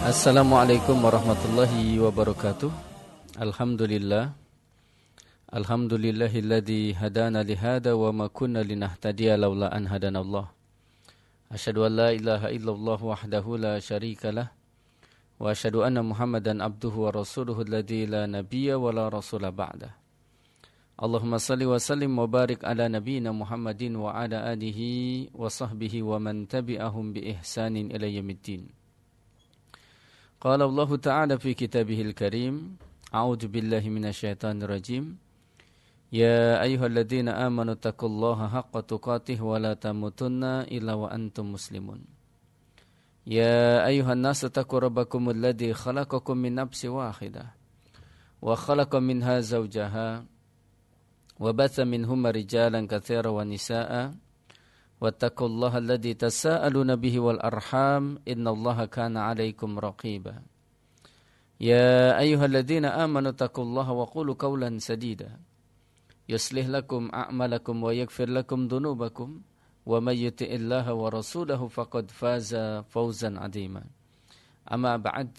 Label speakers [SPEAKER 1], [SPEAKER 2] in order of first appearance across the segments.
[SPEAKER 1] Assalamualaikum warahmatullahi wabarakatuh. Alhamdulillah. Alhamdulillahilladzi hadana lihada wa ma kunna linahtadiya laula an hadanallah. Asyhadu an la ilaha illallah wahdahu la syarikalah wa asyhadu anna Muhammadan abduhu wa rasuluhu alladzi la nabiyya wa la rasula ba'dah. Allahumma salli wa sallim wa barik ala nabiyyina Muhammadin wa ala alihi wa sahbihi wa man tabi'ahum bi ihsanin ila yaumiddin. Qala Allah Ta'ala fi kitabihil karim, a'udzu billahi minasyaitonir rajim. Ya ayyuhalladzina amanu taqullaha haqqa tuqatih wa la tamutunna illa wa antum muslimun. Ya ayyuhan nasu taqu rabbakumul ladzi khalaqakum min nafsin wahidah wa khalaqa minha zawjaha wa batha minhuma rijalan katsiran wa nisaa'a wattaqullaha alladzi tasaaluna bihi wal arham innallaha kana 'alaikum raqiba. Ya ayyuhalladzina amanu taqullaha wa qulu qawlan sadida yuslih lakum a'malakum wa yaghfir lakum dhunubakum wa may yuti'illaha wa rasulahu faqad faza fawzan 'azima. Amma ba'd.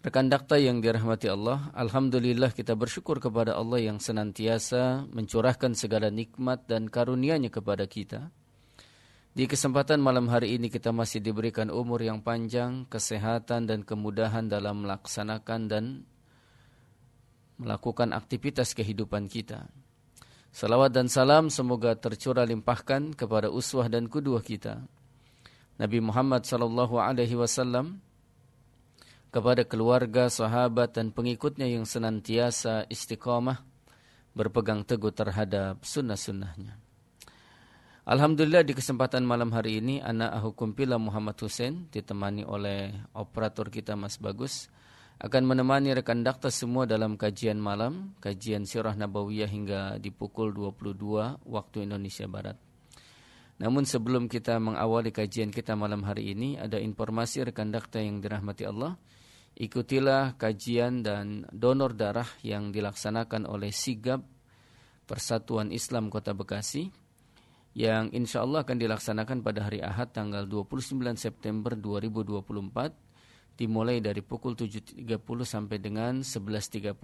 [SPEAKER 1] Rekan dakta yang dirahmati Allah, alhamdulillah kita bersyukur kepada Allah yang senantiasa mencurahkan segala nikmat dan karunia-Nya kepada kita. Di kesempatan malam hari ini kita masih diberikan umur yang panjang, kesehatan dan kemudahan dalam melaksanakan dan melakukan aktivitas kehidupan kita. Salawat dan salam semoga tercurah limpahkan kepada uswah dan qudwah kita, Nabi Muhammad SAW, kepada keluarga, sahabat dan pengikutnya yang senantiasa istiqamah berpegang teguh terhadap sunnah-sunnahnya. Alhamdulillah di kesempatan malam hari ini ana Ahukumpila Muhammad Hussein ditemani oleh operator kita Mas Bagus akan menemani rekan dakta semua dalam kajian malam, kajian Sirah Nabawiyah hingga di pukul 22 waktu Indonesia Barat. Namun sebelum kita mengawali kajian kita malam hari ini, ada informasi rekan dakta yang dirahmati Allah. Ikutilah kajian dan donor darah yang dilaksanakan oleh Sigap Persatuan Islam Kota Bekasi, yang insya Allah akan dilaksanakan pada hari Ahad tanggal 29 September 2024, dimulai dari pukul 7.30 sampai dengan 11.30,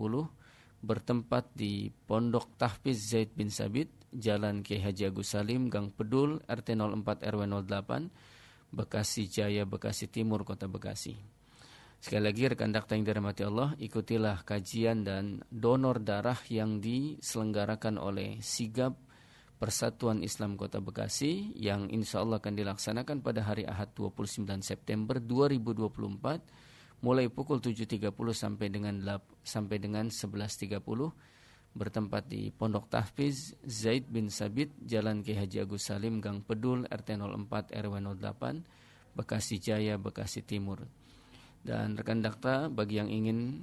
[SPEAKER 1] bertempat di Pondok Tahfiz Zaid bin Sabit, Jalan Kiai Haji Agus Salim, Gang Pedul, RT 04 RW 08, Bekasi Jaya, Bekasi Timur, Kota Bekasi. Sekali lagi rekan dakta yang dirahmati Allah, ikutilah kajian dan donor darah yang diselenggarakan oleh Sigap Persatuan Islam Kota Bekasi, yang insya Allah akan dilaksanakan pada hari Ahad 29 September 2024, mulai pukul 7.30 sampai dengan 11.30, bertempat di Pondok Tahfiz Zaid bin Sabit, Jalan Kiai Haji Agus Salim, Gang Pedul, RT 04 RW 08, Bekasi Jaya, Bekasi Timur. Dan rekan dakta, bagi yang ingin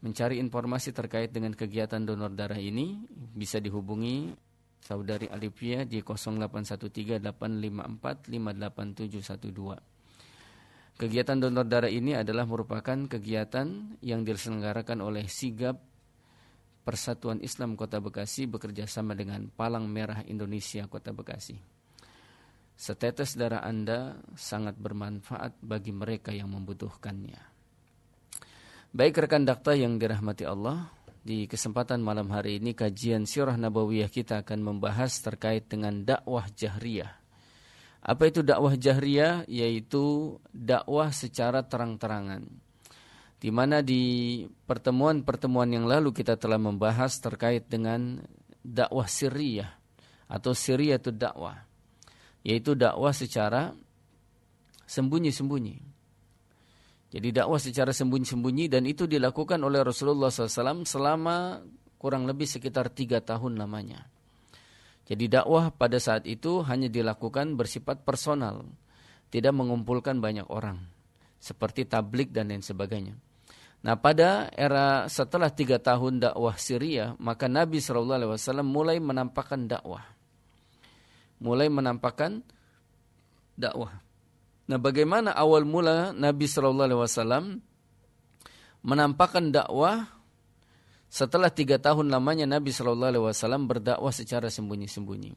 [SPEAKER 1] mencari informasi terkait dengan kegiatan donor darah ini, bisa dihubungi Saudari Alifia di 0813-854-58712. Kegiatan donor darah ini adalah merupakan kegiatan yang diselenggarakan oleh Sigap Persatuan Islam Kota Bekasi bekerjasama dengan Palang Merah Indonesia Kota Bekasi. Setetes darah Anda sangat bermanfaat bagi mereka yang membutuhkannya. Baik rekan dakta yang dirahmati Allah, di kesempatan malam hari ini kajian Sirah Nabawiyah kita akan membahas terkait dengan dakwah jahriyah. Apa itu dakwah jahriyah? Yaitu dakwah secara terang-terangan. Di mana di pertemuan-pertemuan yang lalu kita telah membahas terkait dengan dakwah sirriyah atau sirriyatud dakwah, yaitu dakwah secara sembunyi-sembunyi. Jadi dakwah secara sembunyi-sembunyi, dan itu dilakukan oleh Rasulullah SAW selama kurang lebih sekitar 3 tahun lamanya. Jadi dakwah pada saat itu hanya dilakukan bersifat personal, tidak mengumpulkan banyak orang, seperti tablik dan lain sebagainya. Nah, pada era setelah 3 tahun dakwah Syria, maka Nabi SAW mulai menampakkan dakwah. Nah, bagaimana awal mula Nabi SAW menampakkan dakwah? Setelah 3 tahun lamanya Nabi SAW berdakwah secara sembunyi-sembunyi.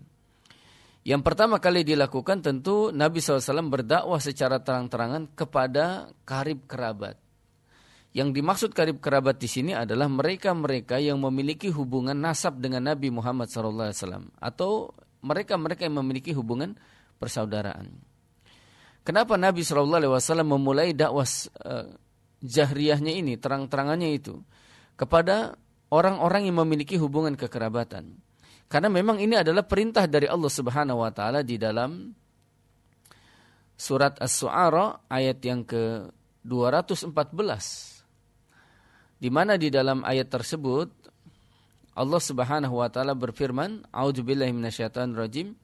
[SPEAKER 1] Yang pertama kali dilakukan tentu Nabi SAW berdakwah secara terang-terangan kepada karib kerabat. Yang dimaksud karib kerabat di sini adalah mereka-mereka yang memiliki hubungan nasab dengan Nabi Muhammad SAW atau mereka-mereka yang memiliki hubungan persaudaraan. Kenapa Nabi SAW memulai dakwah jahriyahnya ini, terang-terangannya itu, kepada orang-orang yang memiliki hubungan kekerabatan? Karena memang ini adalah perintah dari Allah Subhanahu wa taala di dalam surat Asy-Syu'ara ayat yang ke-214. Di mana di dalam ayat tersebut Allah Subhanahu wa taala berfirman, A'udzubillahi minasyaitonir rajim,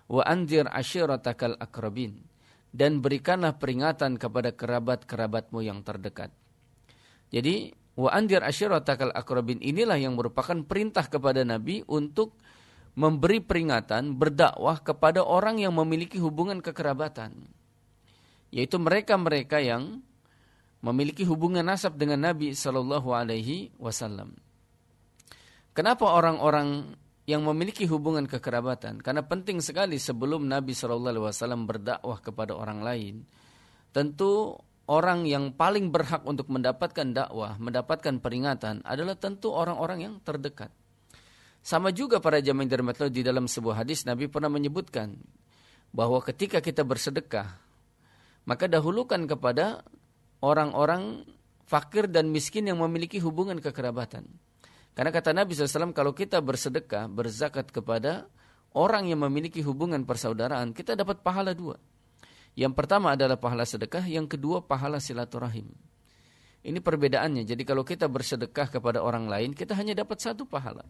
[SPEAKER 1] wa anzir ashiratakal aqrabin, dan berikanlah peringatan kepada kerabat-kerabatmu yang terdekat. Jadi wa anzir ashiratakal aqrabin inilah yang merupakan perintah kepada Nabi untuk memberi peringatan, berdakwah kepada orang yang memiliki hubungan kekerabatan, yaitu mereka-mereka yang memiliki hubungan nasab dengan Nabi Sallallahu Alaihi Wasallam. Kenapa orang-orang yang memiliki hubungan kekerabatan? Karena penting sekali sebelum Nabi Sallallahu Alaihi Wasallam berdakwah kepada orang lain, tentu orang yang paling berhak untuk mendapatkan dakwah, mendapatkan peringatan adalah tentu orang-orang yang terdekat. Sama juga para jamaah dirahmati Allah, di dalam sebuah hadis Nabi pernah menyebutkan bahwa ketika kita bersedekah, maka dahulukan kepada orang-orang fakir dan miskin yang memiliki hubungan kekerabatan. Karena kata Nabi SAW, kalau kita bersedekah, berzakat kepada orang yang memiliki hubungan persaudaraan, kita dapat pahala dua. Yang pertama adalah pahala sedekah, yang kedua pahala silaturahim. Ini perbedaannya. Jadi kalau kita bersedekah kepada orang lain, kita hanya dapat satu pahala.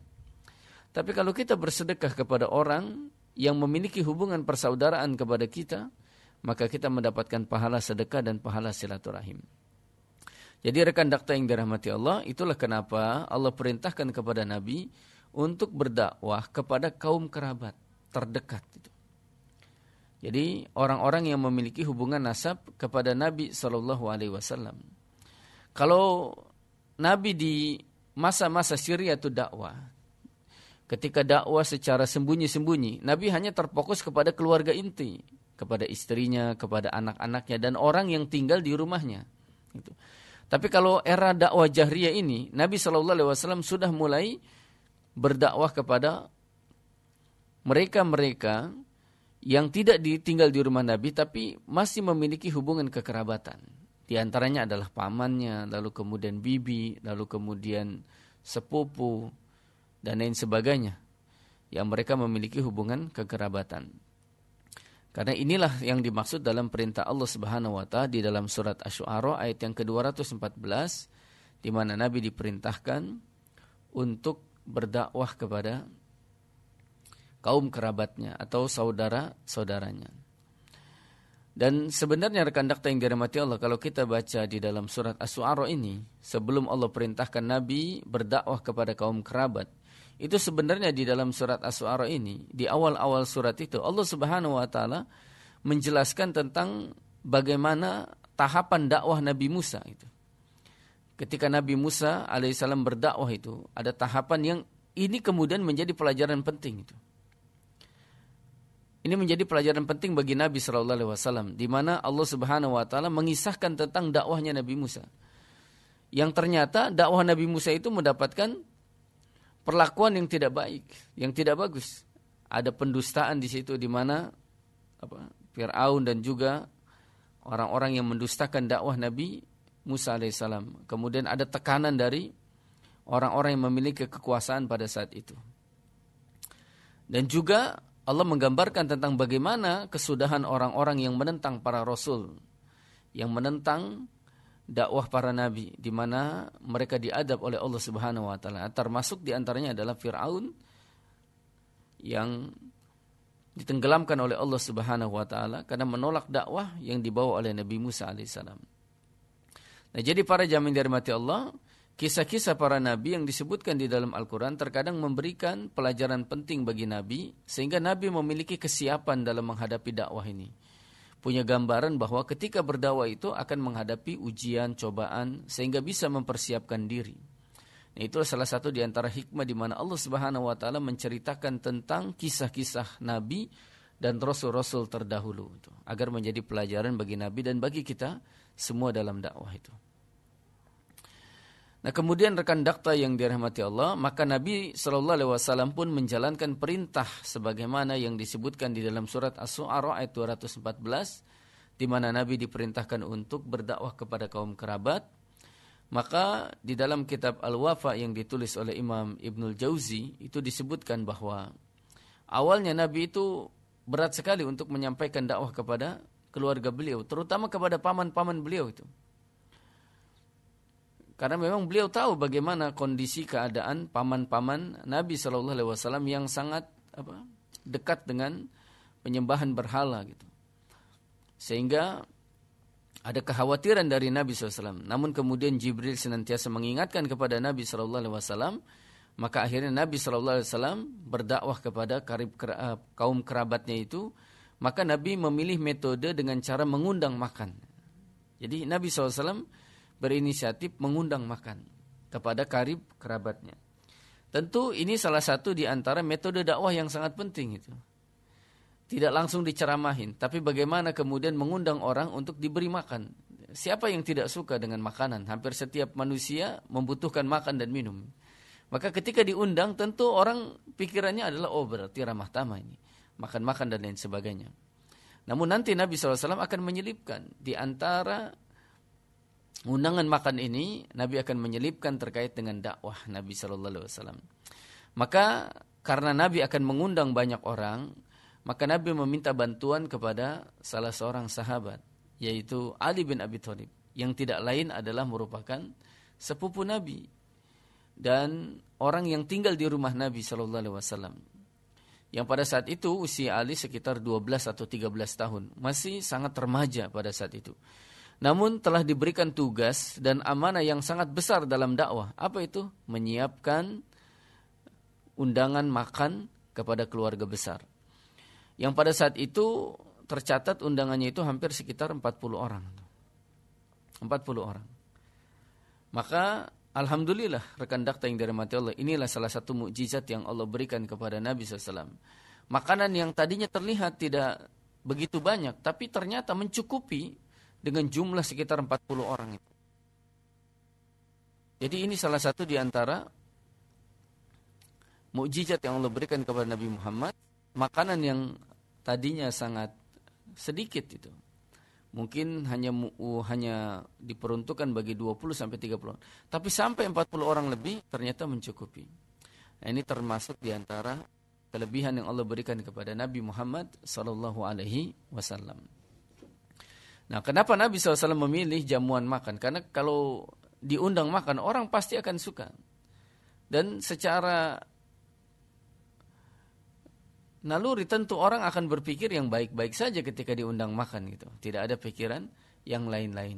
[SPEAKER 1] Tapi kalau kita bersedekah kepada orang yang memiliki hubungan persaudaraan kepada kita, maka kita mendapatkan pahala sedekah dan pahala silaturahim. Jadi rekan dakta yang dirahmati Allah, itulah kenapa Allah perintahkan kepada Nabi untuk berdakwah kepada kaum kerabat terdekat itu. Jadi orang-orang yang memiliki hubungan nasab kepada Nabi SAW. Kalau Nabi di masa-masa Syria itu dakwah, ketika dakwah secara sembunyi-sembunyi, Nabi hanya terfokus kepada keluarga inti, kepada istrinya, kepada anak-anaknya, dan orang yang tinggal di rumahnya. Tapi kalau era dakwah jahriyah ini, Nabi SAW sudah mulai berdakwah kepada mereka-mereka yang tidak tinggal di rumah Nabi, tapi masih memiliki hubungan kekerabatan. Di antaranya adalah pamannya, lalu kemudian bibi, lalu kemudian sepupu, dan lain sebagainya, yang mereka memiliki hubungan kekerabatan. Karena inilah yang dimaksud dalam perintah Allah Subhanahu wa taala di dalam surat Asy-Syu'ara ayat yang ke-214, di mana Nabi diperintahkan untuk berdakwah kepada kaum kerabatnya atau saudara-saudaranya. Dan sebenarnya rekan dakta yang dirahmati Allah, kalau kita baca di dalam surat Asy-Syu'ara ini, sebelum Allah perintahkan Nabi berdakwah kepada kaum kerabat, itu sebenarnya di dalam surat Asy-Syu'ara ini, di awal-awal surat itu Allah Subhanahu wa taala menjelaskan tentang bagaimana tahapan dakwah Nabi Musa itu. Ketika Nabi Musa alaihissalam berdakwah itu, ada tahapan yang ini kemudian menjadi pelajaran penting itu. Ini menjadi pelajaran penting bagi Nabi sallallahu alaihi wasallam, di mana Allah Subhanahu wa taala mengisahkan tentang dakwahnya Nabi Musa. Yang ternyata dakwah Nabi Musa itu mendapatkan perlakuan yang tidak baik, yang tidak bagus. Ada pendustaan di situ, di mana Fir'aun dan juga orang-orang yang mendustakan dakwah Nabi Musa alaihissalam. Kemudian ada tekanan dari orang-orang yang memiliki kekuasaan pada saat itu. Dan juga Allah menggambarkan tentang bagaimana kesudahan orang-orang yang menentang para rasul, yang menentang dakwah para nabi, di mana mereka diadab oleh Allah Subhanahu wa taala. Termasuk di antaranya adalah Fir'aun yang ditenggelamkan oleh Allah Subhanahu wa taala karena menolak dakwah yang dibawa oleh Nabi Musa alaihissalam. Nah, jadi para jamaah yang dirahmati Allah, kisah-kisah para nabi yang disebutkan di dalam Al-Qur'an terkadang memberikan pelajaran penting bagi nabi, sehingga nabi memiliki kesiapan dalam menghadapi dakwah ini. Punya gambaran bahwa ketika berdakwah itu akan menghadapi ujian, cobaan, sehingga bisa mempersiapkan diri. Nah, itu salah satu di antara hikmah di mana Allah Subhanahu wa taala menceritakan tentang kisah-kisah nabi dan rasul-rasul terdahulu itu, agar menjadi pelajaran bagi Nabi dan bagi kita semua dalam dakwah itu. Nah, kemudian rekan dakta yang dirahmati Allah, maka Nabi SAW pun menjalankan perintah sebagaimana yang disebutkan di dalam surat As-Su'ara ayat 214, di mana Nabi diperintahkan untuk berdakwah kepada kaum kerabat. Maka di dalam kitab Al-Wafa yang ditulis oleh Imam Ibnul Jauzi itu disebutkan bahwa awalnya Nabi itu berat sekali untuk menyampaikan dakwah kepada keluarga beliau, terutama kepada paman-paman beliau itu. Karena memang beliau tahu bagaimana kondisi keadaan paman-paman Nabi SAW yang sangat dekat dengan penyembahan berhala gitu. Sehingga ada kekhawatiran dari Nabi SAW. Namun kemudian Jibril senantiasa mengingatkan kepada Nabi SAW. Maka akhirnya Nabi SAW berdakwah kepada kaum kerabatnya itu. Maka Nabi memilih metode dengan cara mengundang makan. Jadi Nabi SAW berinisiatif mengundang makan kepada karib kerabatnya. Tentu ini salah satu di antara metode dakwah yang sangat penting itu. Tidak langsung diceramahin, tapi bagaimana kemudian mengundang orang untuk diberi makan. Siapa yang tidak suka dengan makanan? Hampir setiap manusia membutuhkan makan dan minum. Maka ketika diundang tentu orang pikirannya adalah berarti ramah tamah ini. Makan-makan dan lain sebagainya. Namun nanti Nabi SAW akan menyelipkan di antara undangan makan ini, Nabi akan menyelipkan terkait dengan dakwah Nabi SAW. Maka karena Nabi akan mengundang banyak orang, maka Nabi meminta bantuan kepada salah seorang sahabat, yaitu Ali bin Abi Thalib, yang tidak lain adalah merupakan sepupu Nabi dan orang yang tinggal di rumah Nabi SAW. Yang pada saat itu usia Ali sekitar 12 atau 13 tahun, masih sangat remaja pada saat itu. Namun telah diberikan tugas dan amanah yang sangat besar dalam dakwah. Apa itu? Menyiapkan undangan makan kepada keluarga besar. Yang pada saat itu tercatat undangannya itu hampir sekitar 40 orang. 40 orang. Maka alhamdulillah rekan dakta yang dirahmati Allah, inilah salah satu mukjizat yang Allah berikan kepada Nabi SAW. Makanan yang tadinya terlihat tidak begitu banyak, tapi ternyata mencukupi dengan jumlah sekitar 40 orang itu. Jadi ini salah satu di antara mukjizat yang Allah berikan kepada Nabi Muhammad. Makanan yang tadinya sangat sedikit itu. Mungkin hanya diperuntukkan bagi 20 sampai 30 orang. Tapi sampai 40 orang lebih ternyata mencukupi. Nah, ini termasuk di antara kelebihan yang Allah berikan kepada Nabi Muhammad SAW. Nah, kenapa Nabi SAW memilih jamuan makan? Karena kalau diundang makan, orang pasti akan suka. Dan secara naluri tentu orang akan berpikir yang baik-baik saja ketika diundang makan gitu. Tidak ada pikiran yang lain-lain.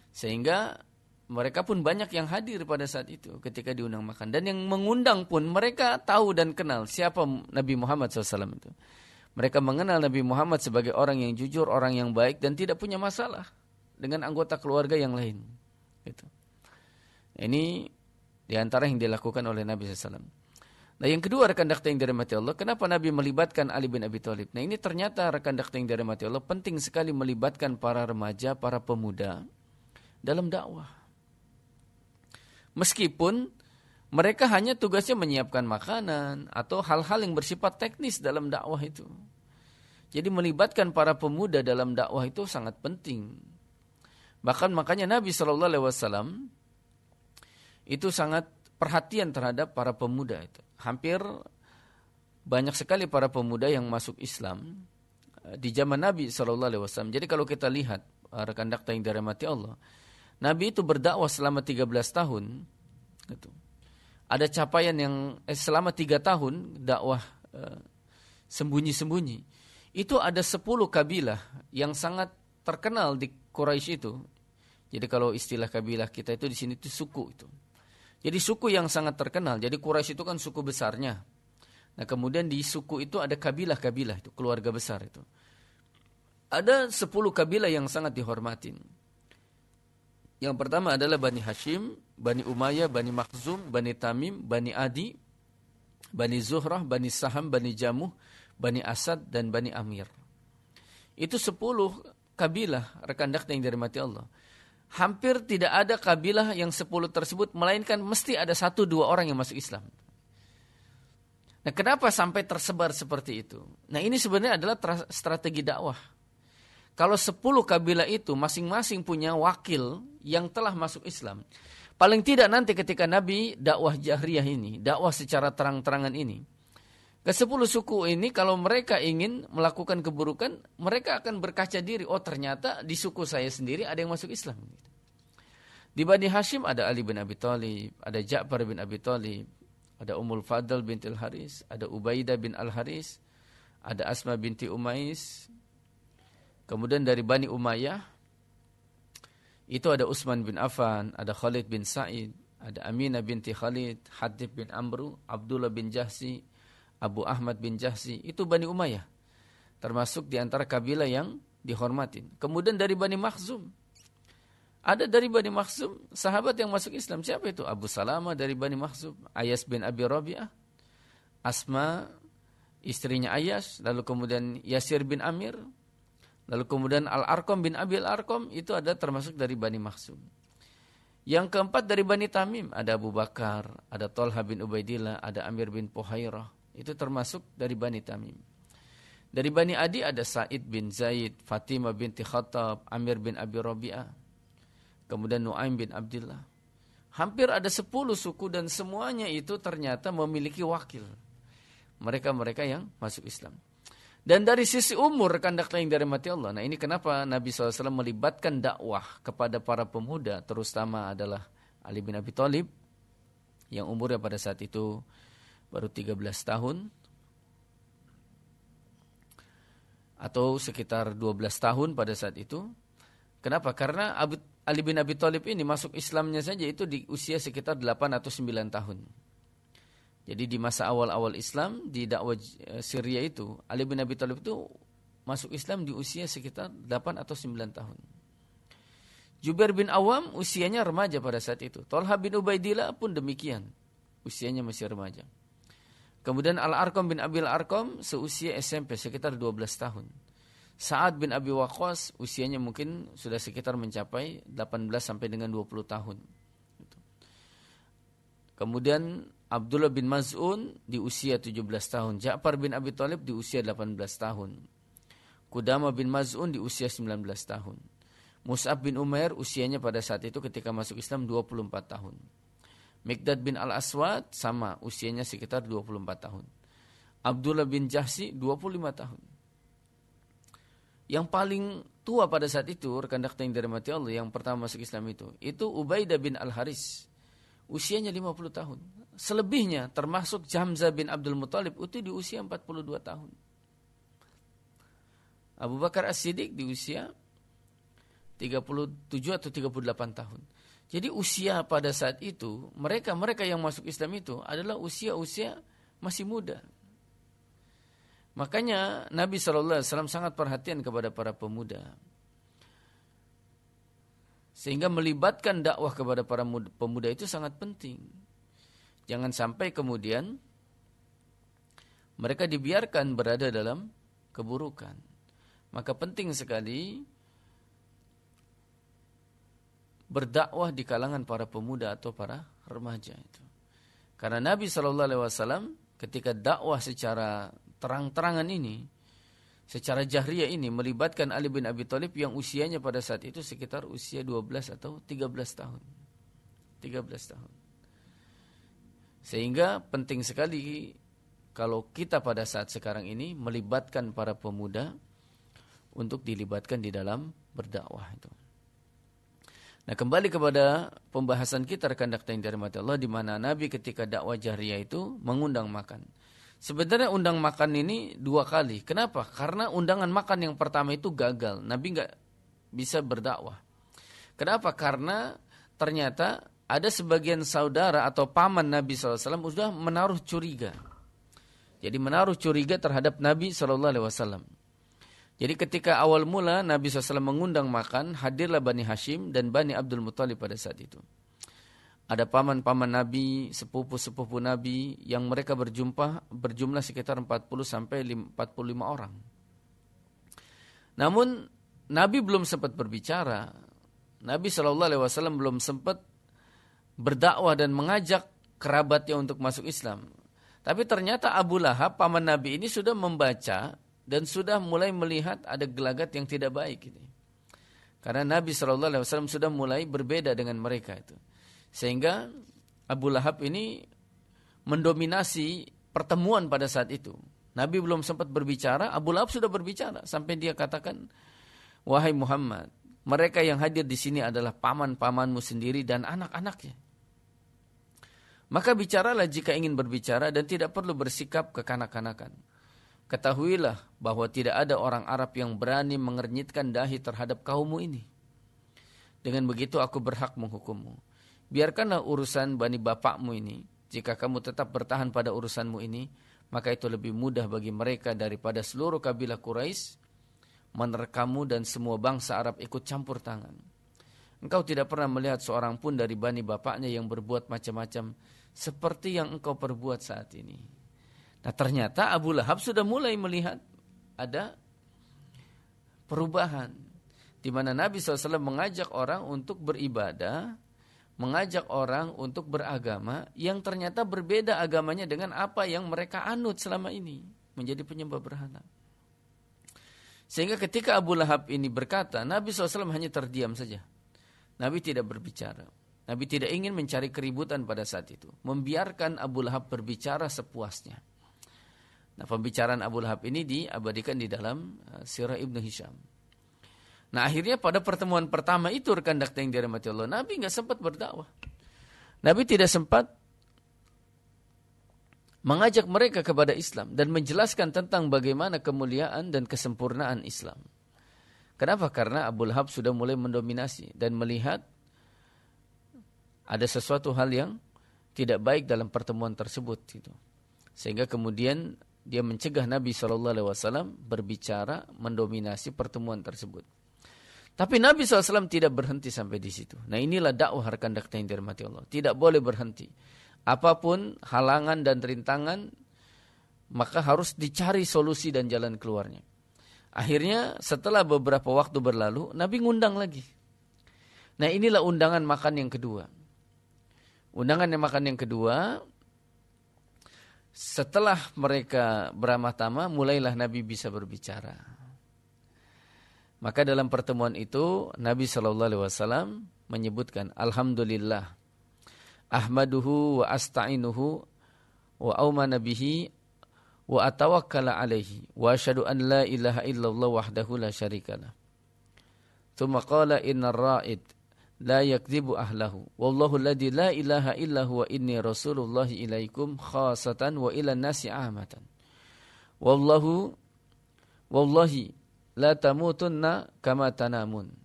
[SPEAKER 1] Sehingga mereka pun banyak yang hadir pada saat itu ketika diundang makan. Dan yang mengundang pun mereka tahu dan kenal siapa Nabi Muhammad SAW itu. Mereka mengenal Nabi Muhammad sebagai orang yang jujur, orang yang baik, dan tidak punya masalah dengan anggota keluarga yang lain. Gitu. Ini diantara yang dilakukan oleh Nabi SAW. Nah, yang kedua rekan dakta yang dirahmati Allah, kenapa Nabi melibatkan Ali bin Abi Thalib? Nah, ini ternyata rekan dakta yang dirahmati Allah, penting sekali melibatkan para remaja, para pemuda dalam dakwah. Meskipun mereka hanya tugasnya menyiapkan makanan atau hal-hal yang bersifat teknis dalam dakwah itu. Jadi melibatkan para pemuda dalam dakwah itu sangat penting. Bahkan makanya Nabi SAW itu sangat perhatian terhadap para pemuda itu. Hampir banyak sekali para pemuda yang masuk Islam di zaman Nabi SAW. Jadi kalau kita lihat rekan dakta yang dirahmati Allah, Nabi itu berdakwah selama 13 tahun. Gitu. Ada capaian yang selama 3 tahun dakwah sembunyi-sembunyi. Itu ada 10 kabilah yang sangat terkenal di Quraisy itu. Jadi kalau istilah kabilah kita itu di sini itu suku itu. Jadi suku yang sangat terkenal. Jadi Quraisy itu kan suku besarnya. Nah, kemudian di suku itu ada kabilah-kabilah itu, keluarga besar itu. Ada 10 kabilah yang sangat dihormatin. Yang pertama adalah Bani Hashim, Bani Umayyah, Bani Makhzum, Bani Tamim, Bani Adi, Bani Zuhrah, Bani Saham, Bani Jamuh, Bani Asad, dan Bani Amir. Itu 10 kabilah rekan dakwah yang dirahmati Allah. Hampir tidak ada kabilah yang 10 tersebut, melainkan mesti ada 1-2 orang yang masuk Islam. Nah, kenapa sampai tersebar seperti itu? Nah, ini sebenarnya adalah strategi dakwah. Kalau 10 kabilah itu masing-masing punya wakil yang telah masuk Islam, paling tidak nanti ketika Nabi dakwah jahriyah ini, dakwah secara terang-terangan ini, ke-10 suku ini kalau mereka ingin melakukan keburukan, mereka akan berkaca diri, oh ternyata di suku saya sendiri ada yang masuk Islam. Di Bani Hashim ada Ali bin Abi Thalib, ada Ja'far bin Abi Thalib, ada Ummul Fadl binti Al-Haris, ada Ubaidah bin Al-Haris, ada Asma binti Umais. Kemudian dari Bani Umayyah itu ada Utsman bin Affan, ada Khalid bin Sa'id, ada Aminah binti Khalid, Hadib bin Amru, Abdullah bin Jahsi, Abu Ahmad bin Jahsi. Itu Bani Umayyah, termasuk di antara kabilah yang dihormatin. Kemudian dari Bani Makhzum, ada dari Bani Makhzum sahabat yang masuk Islam. Siapa itu? Abu Salamah dari Bani Makhzum, Ayas bin Abi Rabi'ah, Asma istrinya Ayas, lalu kemudian Yasir bin Amir, lalu kemudian Al-Arqam bin Abi Al-Arqam, itu ada termasuk dari Bani Makhzum. Yang keempat dari Bani Tamim, ada Abu Bakar, ada Tolha bin Ubaidillah, ada Amir bin Puhairah, itu termasuk dari Bani Tamim. Dari Bani Adi ada Sa'id bin Zaid, Fatimah binti Khattab, Amir bin Abi Rabi'ah, kemudian Nu'aim bin Abdullah. Hampir ada 10 suku dan semuanya itu ternyata memiliki wakil. Mereka-mereka yang masuk Islam. Dan dari sisi umur rekan dakwah yang dirahmati Allah. Nah, ini kenapa Nabi SAW melibatkan dakwah kepada para pemuda, terutama adalah Ali bin Abi Thalib yang umurnya pada saat itu baru 13 tahun atau sekitar 12 tahun pada saat itu. Kenapa? Karena Ali bin Abi Thalib ini masuk Islamnya saja itu di usia sekitar 8 atau 9 tahun. Jadi di masa awal-awal Islam di dakwah Syria itu, Ali bin Abi Thalib itu masuk Islam di usia sekitar 8 atau 9 tahun. Jubair bin Awam usianya remaja pada saat itu. Tolha bin Ubaidillah pun demikian, usianya masih remaja. Kemudian Al-Arqam bin Abi Al-Arqam seusia SMP sekitar 12 tahun. Sa'ad bin Abi Waqqas usianya mungkin sudah sekitar mencapai 18 sampai dengan 20 tahun. Kemudian Abdullah bin Maz'un di usia 17 tahun. Ja'far bin Abi Thalib di usia 18 tahun. Qudamah bin Maz'un di usia 19 tahun. Mus'ab bin Umair usianya pada saat itu ketika masuk Islam 24 tahun. Miqdad bin Al-Aswad sama, usianya sekitar 24 tahun. Abdullah bin Jahsi 25 tahun. Yang paling tua pada saat itu, rekan dakwah yang dirahmati Allah, yang pertama masuk Islam itu Ubaidah bin Al-Haris. Usianya 50 tahun. Selebihnya termasuk Hamzah bin Abdul Muthalib itu di usia 42 tahun. Abu Bakar As-Siddiq di usia 37 atau 38 tahun. Jadi usia pada saat itu, mereka yang masuk Islam itu adalah usia-usia masih muda. Makanya Nabi SAW sangat perhatian kepada para pemuda. Sehingga melibatkan dakwah kepada para pemuda itu sangat penting. Jangan sampai kemudian mereka dibiarkan berada dalam keburukan. Maka penting sekali berdakwah di kalangan para pemuda atau para remaja itu. Karena Nabi SAW ketika dakwah secara terang-terangan ini, secara jahriyah ini melibatkan Ali bin Abi Thalib yang usianya pada saat itu sekitar usia 12 atau 13 tahun. 13 tahun. Sehingga penting sekali kalau kita pada saat sekarang ini melibatkan para pemuda untuk dilibatkan di dalam berdakwah itu. Nah, kembali kepada pembahasan kita rekan dakwah yang dirahmati Allah, di mana Nabi ketika dakwah jahriyah itu mengundang makan. Sebenarnya undang makan ini 2 kali. Kenapa? Karena undangan makan yang pertama itu gagal. Nabi nggak bisa berdakwah. Kenapa? Karena ternyata ada sebagian saudara atau paman Nabi SAW sudah menaruh curiga. Jadi menaruh curiga terhadap Nabi SAW. Jadi ketika awal mula Nabi SAW mengundang makan, hadirlah Bani Hashim dan Bani Abdul Muthalib pada saat itu. ada paman-paman Nabi, sepupu-sepupu Nabi yang mereka berjumlah sekitar 40 sampai 45 orang. Namun Nabi belum sempat berbicara. Nabi SAW belum sempat berdakwah dan mengajak kerabatnya untuk masuk Islam. Tapi ternyata Abu Lahab, paman Nabi ini sudah membaca dan sudah mulai melihat ada gelagat yang tidak baik ini. Karena Nabi SAW sudah mulai berbeda dengan mereka itu. Sehingga Abu Lahab ini mendominasi pertemuan pada saat itu. Nabi belum sempat berbicara, Abu Lahab sudah berbicara. Sampai dia katakan, wahai Muhammad, mereka yang hadir di sini adalah paman-pamanmu sendiri dan anak-anaknya. Maka bicaralah jika ingin berbicara dan tidak perlu bersikap kekanak-kanakan. Ketahuilah bahwa tidak ada orang Arab yang berani mengernyitkan dahi terhadap kaummu ini. Dengan begitu aku berhak menghukummu. Biarkanlah urusan bani bapakmu ini. Jika kamu tetap bertahan pada urusanmu ini, maka itu lebih mudah bagi mereka daripada seluruh kabilah Quraisy menerkamu dan semua bangsa Arab ikut campur tangan. Engkau tidak pernah melihat seorang pun dari bani bapaknya yang berbuat macam-macam seperti yang engkau perbuat saat ini. Nah, ternyata Abu Lahab sudah mulai melihat ada perubahan di mana Nabi SAW mengajak orang untuk beribadah, mengajak orang untuk beragama yang ternyata berbeda agamanya dengan apa yang mereka anut selama ini, menjadi penyembah berhala. Sehingga ketika Abu Lahab ini berkata, Nabi SAW hanya terdiam saja. Nabi tidak berbicara. Nabi tidak ingin mencari keributan pada saat itu. Membiarkan Abu Lahab berbicara sepuasnya. Nah, pembicaraan Abu Lahab ini diabadikan di dalam Sirah Ibnu Hisham. Nah, akhirnya pada pertemuan pertama itu rekan dakta yang dirahmati Allah, Nabi nggak sempat berdakwah. Nabi tidak sempat mengajak mereka kepada Islam dan menjelaskan tentang bagaimana kemuliaan dan kesempurnaan Islam. Kenapa? Karena Abu Lahab sudah mulai mendominasi dan melihat ada sesuatu hal yang tidak baik dalam pertemuan tersebut. Gitu. Sehingga kemudian dia mencegah Nabi SAW berbicara, mendominasi pertemuan tersebut. Tapi Nabi SAW tidak berhenti sampai di situ. Nah, inilah dakwah rekan dakta yang dirahmati Allah. Tidak boleh berhenti. Apapun halangan dan rintangan, maka harus dicari solusi dan jalan keluarnya. Akhirnya setelah beberapa waktu berlalu, Nabi ngundang lagi. Nah, inilah undangan makan yang kedua. Undangan yang makan yang kedua, setelah mereka beramah tamah, mulailah Nabi bisa berbicara. Maka dalam pertemuan itu Nabi SAW menyebutkan Alhamdulillah ahmaduhu wa asta'inuhu wa aumana bihi wa atawakkala alaihi wa asyhadu an la ilaha illallah wahdahu la syarikalah. Tsumma qala innar ra'id la yakdzibu ahlahu wallahu alladzi la ilaha illa huwa inni rasulullahi ilaikum khasatan wa ila nasi ahmatan. Wallahi la tamutunna kama tanamun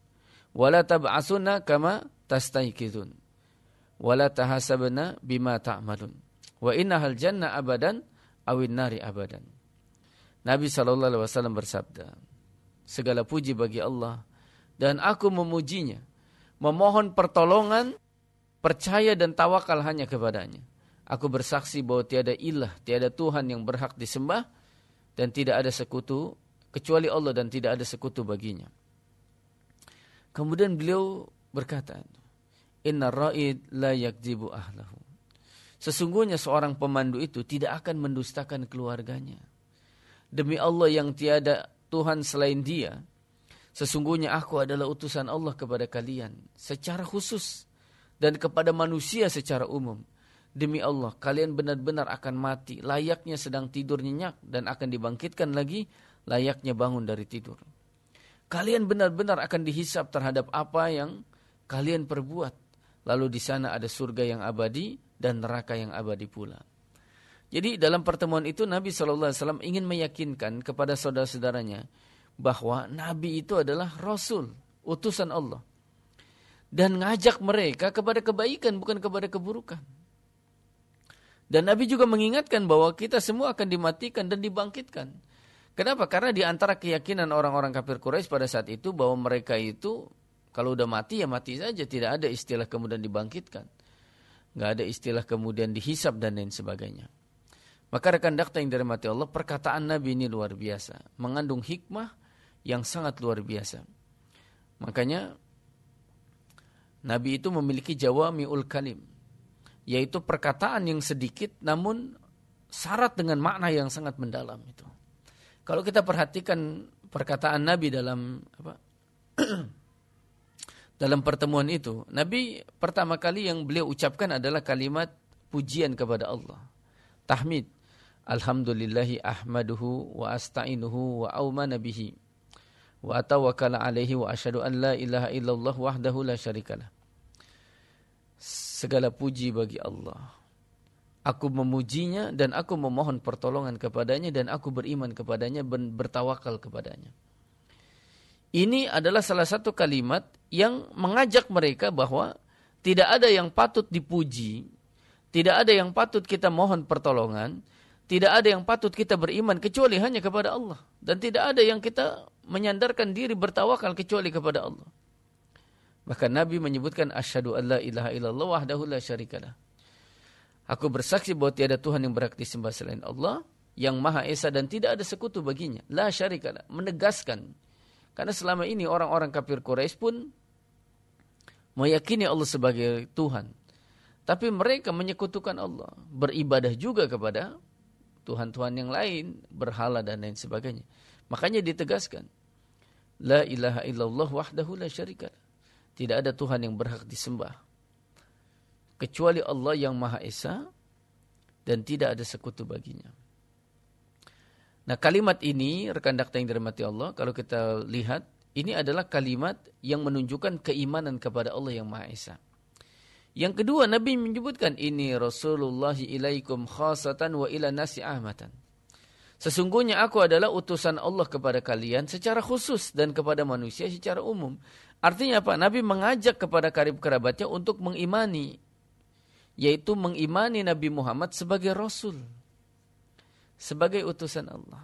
[SPEAKER 1] wa la tab'asunna kama tastayqizun wa la tahasabna bima ta'malun wa innahal jannah abadan awin nari abadan. Nabi SAW bersabda, segala puji bagi Allah dan aku memujinya, memohon pertolongan, percaya dan tawakal hanya kepadanya. Aku bersaksi bahwa tiada ilah, tiada Tuhan yang berhak disembah dan tidak ada sekutu kecuali Allah dan tidak ada sekutu baginya. Kemudian beliau berkata, Inna ra'id la yakdzibu ahlahu. Sesungguhnya seorang pemandu itu tidak akan mendustakan keluarganya. Demi Allah yang tiada Tuhan selain dia, sesungguhnya aku adalah utusan Allah kepada kalian secara khusus dan kepada manusia secara umum. Demi Allah, kalian benar-benar akan mati, layaknya sedang tidur nyenyak dan akan dibangkitkan lagi layaknya bangun dari tidur. Kalian benar-benar akan dihisab terhadap apa yang kalian perbuat. Lalu di sana ada surga yang abadi dan neraka yang abadi pula. Jadi dalam pertemuan itu Nabi SAW ingin meyakinkan kepada saudara-saudaranya bahwa Nabi itu adalah Rasul, utusan Allah. Dan ngajak mereka kepada kebaikan bukan kepada keburukan. Dan Nabi juga mengingatkan bahwa kita semua akan dimatikan dan dibangkitkan. Kenapa? Karena di antara keyakinan orang-orang kafir Quraisy pada saat itu bahwa mereka itu kalau udah mati ya mati saja, tidak ada istilah kemudian dibangkitkan. Nggak ada istilah kemudian dihisab dan lain sebagainya. Maka rekan dakta yang dirahmati Allah, perkataan Nabi ini luar biasa, mengandung hikmah yang sangat luar biasa. Makanya Nabi itu memiliki jawami'ul kalim, yaitu perkataan yang sedikit namun syarat dengan makna yang sangat mendalam itu. Kalau kita perhatikan perkataan Nabi dalam dalam pertemuan itu, Nabi pertama kali yang beliau ucapkan adalah kalimat pujian kepada Allah. Tahmid. Alhamdulillahi ahmaduhu wa asta'inuhu wa aumana bihi wa atawakkala alaihi wa asyhadu an la ilaha illallah wahdahu la syarikalah. Segala puji bagi Allah. Aku memujinya dan aku memohon pertolongan kepadanya dan aku beriman kepadanya dan bertawakal kepadanya. Ini adalah salah satu kalimat yang mengajak mereka bahwa tidak ada yang patut dipuji, tidak ada yang patut kita mohon pertolongan, tidak ada yang patut kita beriman kecuali hanya kepada Allah. Dan tidak ada yang kita menyandarkan diri bertawakal kecuali kepada Allah. Bahkan Nabi menyebutkan asyhadu an la ilaha illallah wahdahu la syarikalah. Aku bersaksi bahwa tiada Tuhan yang berhak disembah selain Allah, yang Maha Esa dan tidak ada sekutu baginya. La syarikalah, menegaskan. Karena selama ini orang-orang kafir Quraisy pun meyakini Allah sebagai Tuhan. Tapi mereka menyekutukan Allah, beribadah juga kepada Tuhan-Tuhan yang lain, berhala dan lain sebagainya. Makanya ditegaskan, la ilaha illallah wahdahu la syarikalah. Tidak ada Tuhan yang berhak disembah kecuali Allah yang Maha Esa dan tidak ada sekutu baginya. Nah, kalimat ini rekan dakta yang dirahmati Allah, kalau kita lihat, ini adalah kalimat yang menunjukkan keimanan kepada Allah yang Maha Esa. Yang kedua, Nabi menyebutkan ini Rasulullahi ilaikum khasatan wa ila nasi ahmatan. Sesungguhnya aku adalah utusan Allah kepada kalian secara khusus dan kepada manusia secara umum. Artinya apa? Nabi mengajak kepada karib kerabatnya untuk mengimani, yaitu mengimani Nabi Muhammad sebagai Rasul, sebagai utusan Allah.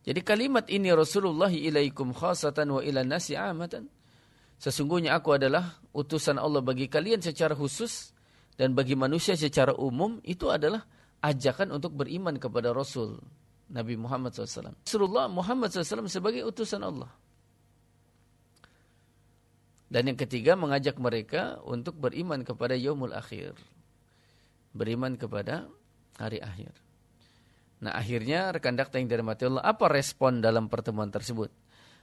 [SPEAKER 1] Jadi kalimat ini Rasulullahi ilaikum khasatan wa ila nasi ahmatan. Sesungguhnya aku adalah utusan Allah bagi kalian secara khusus dan bagi manusia secara umum, itu adalah ajakan untuk beriman kepada Rasul Nabi Muhammad SAW. Rasulullah Muhammad SAW sebagai utusan Allah. Dan yang ketiga, mengajak mereka untuk beriman kepada yaumul akhir. Beriman kepada hari akhir. Nah, akhirnya rekan dakta yang dirahmati Allah, apa respon dalam pertemuan tersebut?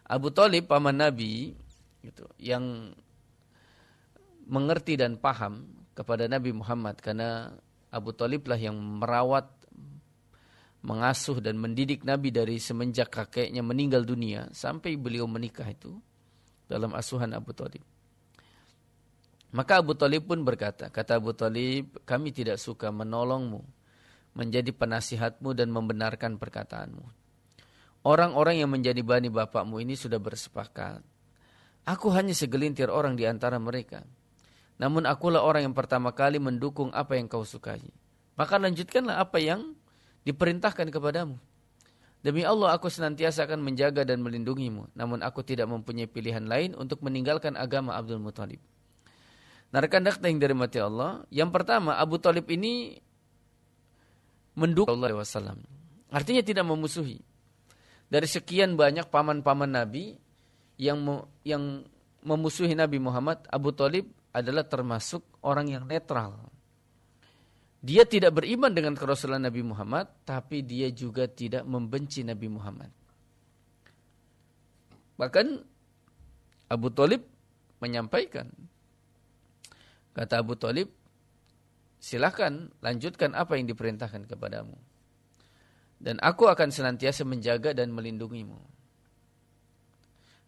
[SPEAKER 1] Abu Thalib, paman Nabi, gitu, yang mengerti dan paham kepada Nabi Muhammad, karena Abu Thalib lah yang merawat, mengasuh dan mendidik Nabi dari semenjak kakeknya meninggal dunia sampai beliau menikah, itu dalam asuhan Abu Thalib. Maka Abu Thalib pun berkata, kata Abu Thalib, kami tidak suka menolongmu, menjadi penasihatmu dan membenarkan perkataanmu. Orang-orang yang menjadi bani bapakmu ini sudah bersepakat. Aku hanya segelintir orang di antara mereka. Namun akulah orang yang pertama kali mendukung apa yang kau sukai. Maka lanjutkanlah apa yang diperintahkan kepadamu. Demi Allah aku senantiasa akan menjaga dan melindungimu. Namun aku tidak mempunyai pilihan lain untuk meninggalkan agama Abdul Muthalib. Nah, rekan dakta yang dirahmati Allah, yang pertama Abu Thalib ini mendukung Allah SAW. Artinya tidak memusuhi. Dari sekian banyak paman-paman Nabi yang memusuhi Nabi Muhammad, Abu Thalib adalah termasuk orang yang netral. Dia tidak beriman dengan kerasulan Nabi Muhammad, tapi dia juga tidak membenci Nabi Muhammad. Bahkan Abu Thalib menyampaikan, kata Abu Thalib, silakan lanjutkan apa yang diperintahkan kepadamu. Dan aku akan senantiasa menjaga dan melindungimu.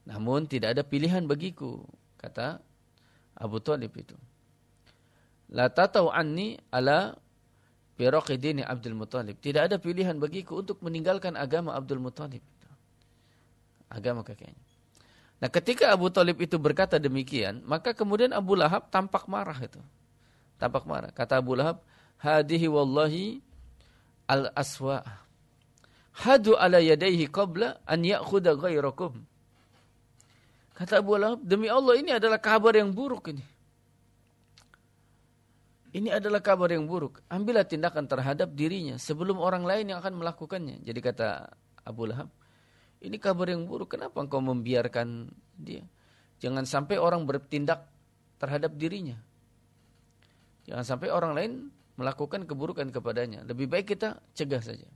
[SPEAKER 1] Namun tidak ada pilihan bagiku, kata Abu Thalib itu. La tatau anni ala firaqidini Abdul Muthalib. Tidak ada pilihan bagiku untuk meninggalkan agama Abdul Muthalib. Agama kakeknya. Nah, ketika Abu Thalib itu berkata demikian, maka kemudian Abu Lahab tampak marah itu. Tampak marah. Kata Abu Lahab, hadihi wallahi al-aswa. Hadu ala yadayhi qabla an ya'khudha ghairakum. Kata Abu Lahab, demi Allah ini adalah kabar yang buruk ini. Ini adalah kabar yang buruk. Ambillah tindakan terhadap dirinya sebelum orang lain yang akan melakukannya. Jadi kata Abu Lahab, ini kabar yang buruk. Kenapa engkau membiarkan dia? Jangan sampai orang bertindak terhadap dirinya. Jangan sampai orang lain melakukan keburukan kepadanya. Lebih baik kita cegah saja.